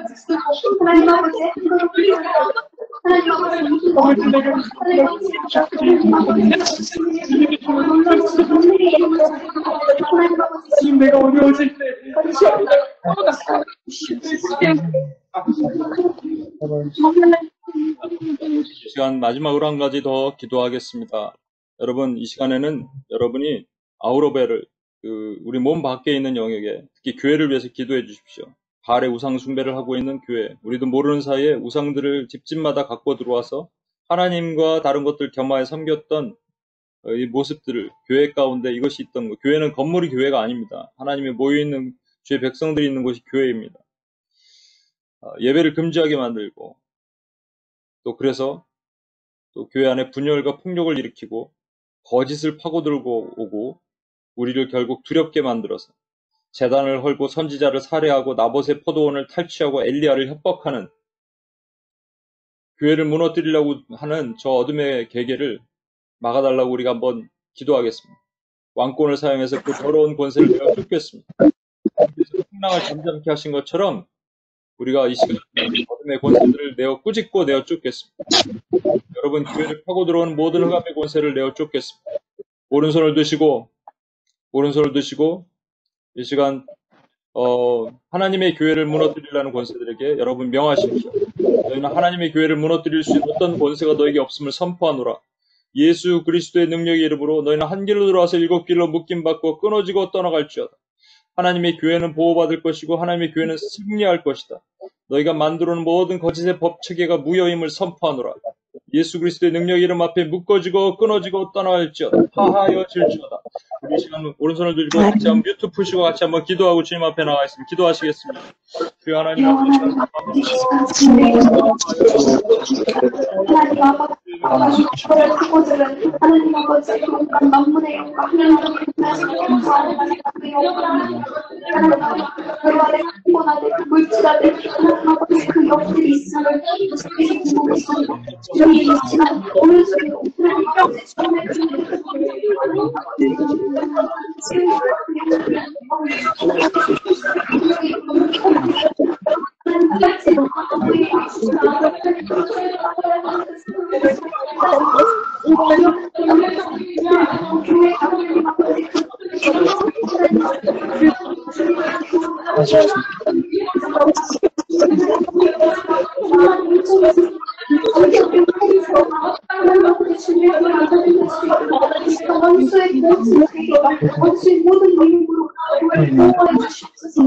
하나님 아버지 하나님 아버지 지금 내가 어려워질 때 이 시간 마지막으로 한 가지 더 기도하겠습니다. 여러분, 이 시간에는 여러분이 아우러벨을 우리 몸 밖에 있는 영역에 특히 교회를 위해서 기도해 주십시오. 바알의 우상 숭배를 하고 있는 교회, 우리도 모르는 사이에 우상들을 집집마다 갖고 들어와서 하나님과 다른 것들 겸하여 섬겼던 이 모습들을 교회 가운데 이것이 있던 것. 교회는 건물이 교회가 아닙니다. 하나님이 모여있는 주의 백성들이 있는 곳이 교회입니다. 예배를 금지하게 만들고 또 그래서 또 교회 안에 분열과 폭력을 일으키고 거짓을 파고들고 오고 우리를 결국 두렵게 만들어서 제단을 헐고 선지자를 살해하고 나봇의 포도원을 탈취하고 엘리야를 협박하는 교회를 무너뜨리려고 하는 저 어둠의 계계를 막아달라고 우리가 한번 기도하겠습니다. 왕권을 사용해서 그 더러운 권세를 내어 쫓겠습니다. 그래서 풍랑을 잠잠케 하신 것처럼 우리가 이 시간 어둠의 권세들을 내어 꾸짖고 내어 쫓겠습니다. 여러분, 교회를 파고 들어오는 모든 흑암의 권세를 내어 쫓겠습니다. 오른손을 드시고 이 시간 하나님의 교회를 무너뜨리려는 권세들에게 여러분 명하십시오. 너희는 하나님의 교회를 무너뜨릴 수 있는 어떤 권세가 너에게 없음을 선포하노라. 예수 그리스도의 능력의 이름으로 너희는 한 길로 들어와서 7길로 묶임받고 끊어지고 떠나갈지어다. 하나님의 교회는 보호받을 것이고 하나님의 교회는 승리할 것이다. 너희가 만들어 놓은 모든 거짓의 법체계가 무효임을 선포하노라. 예수 그리스도의 능력의 이름 앞에 묶어지고 끊어지고 떠나갈지어다. 하하여 질지어다. 우리 시간 오른손을 들고 같이 한번 뮤트 푸시고 같이 한번 기도하고 주님 앞에 나가 있습니다. 기도하시겠습니다. 주여 하나님 아버지 저를 파고들은 하나님 아버지 만문의 영광 하나님 아버지 그 안에 한번하되 그 물질하되 하나님 아버지 그 영들이 있음을 주께서 보고 있습니다. 주님 이 시간 오른손으로 하나님 아버지 주님의 원수의 모든 이름으로 보호해 주시옵소서.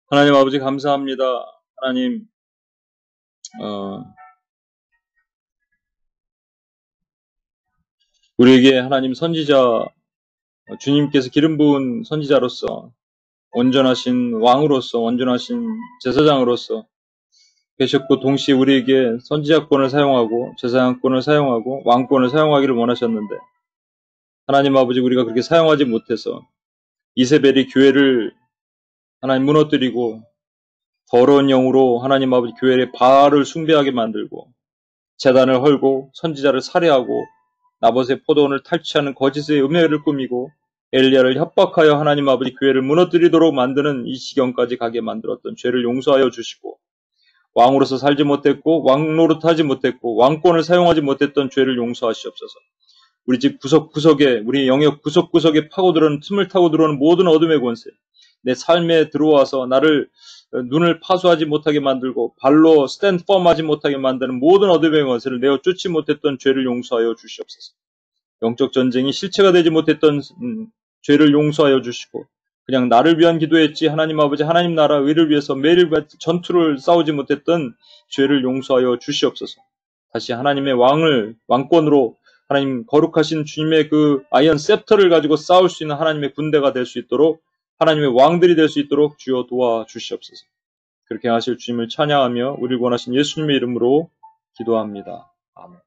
하나님 아버지 감사합니다. 하나님 우리에게 하나님 선지자 주님께서 기름 부은 선지자로서 온전하신 왕으로서 온전하신 제사장으로서 계셨고 동시에 우리에게 선지자권을 사용하고 제사장권을 사용하고 왕권을 사용하기를 원하셨는데 하나님 아버지 우리가 그렇게 사용하지 못해서 이세벨이 교회를 하나님 무너뜨리고 더러운 영으로 하나님 아버지 교회의 바알을 숭배하게 만들고 제단을 헐고 선지자를 살해하고 나봇의 포도원을 탈취하는 거짓의 음해를 꾸미고 엘리야를 협박하여 하나님 아버지 교회를 무너뜨리도록 만드는 이 지경까지 가게 만들었던 죄를 용서하여 주시고 왕으로서 살지 못했고 왕노릇하지 못했고 왕권을 사용하지 못했던 죄를 용서하시옵소서. 우리 집 구석구석에 우리 영역 구석구석에 파고들어오는 틈을 타고 들어오는 모든 어둠의 권세 내 삶에 들어와서 나를 눈을 파수하지 못하게 만들고 발로 스탠드 펌하지 못하게 만드는 모든 어둠의 권세를 내어 쫓지 못했던 죄를 용서하여 주시옵소서. 영적 전쟁이 실체가 되지 못했던 죄를 용서하여 주시고 그냥 나를 위한 기도했지 하나님 아버지 하나님 나라 의를 위해서 매일 전투를 싸우지 못했던 죄를 용서하여 주시옵소서. 다시 하나님의 왕권으로 하나님 거룩하신 주님의 그 아이언 셉터를 가지고 싸울 수 있는 하나님의 군대가 될 수 있도록 하나님의 왕들이 될 수 있도록 주여 도와주시옵소서. 그렇게 하실 주님을 찬양하며 우리를 원하신 예수님의 이름으로 기도합니다. 아멘.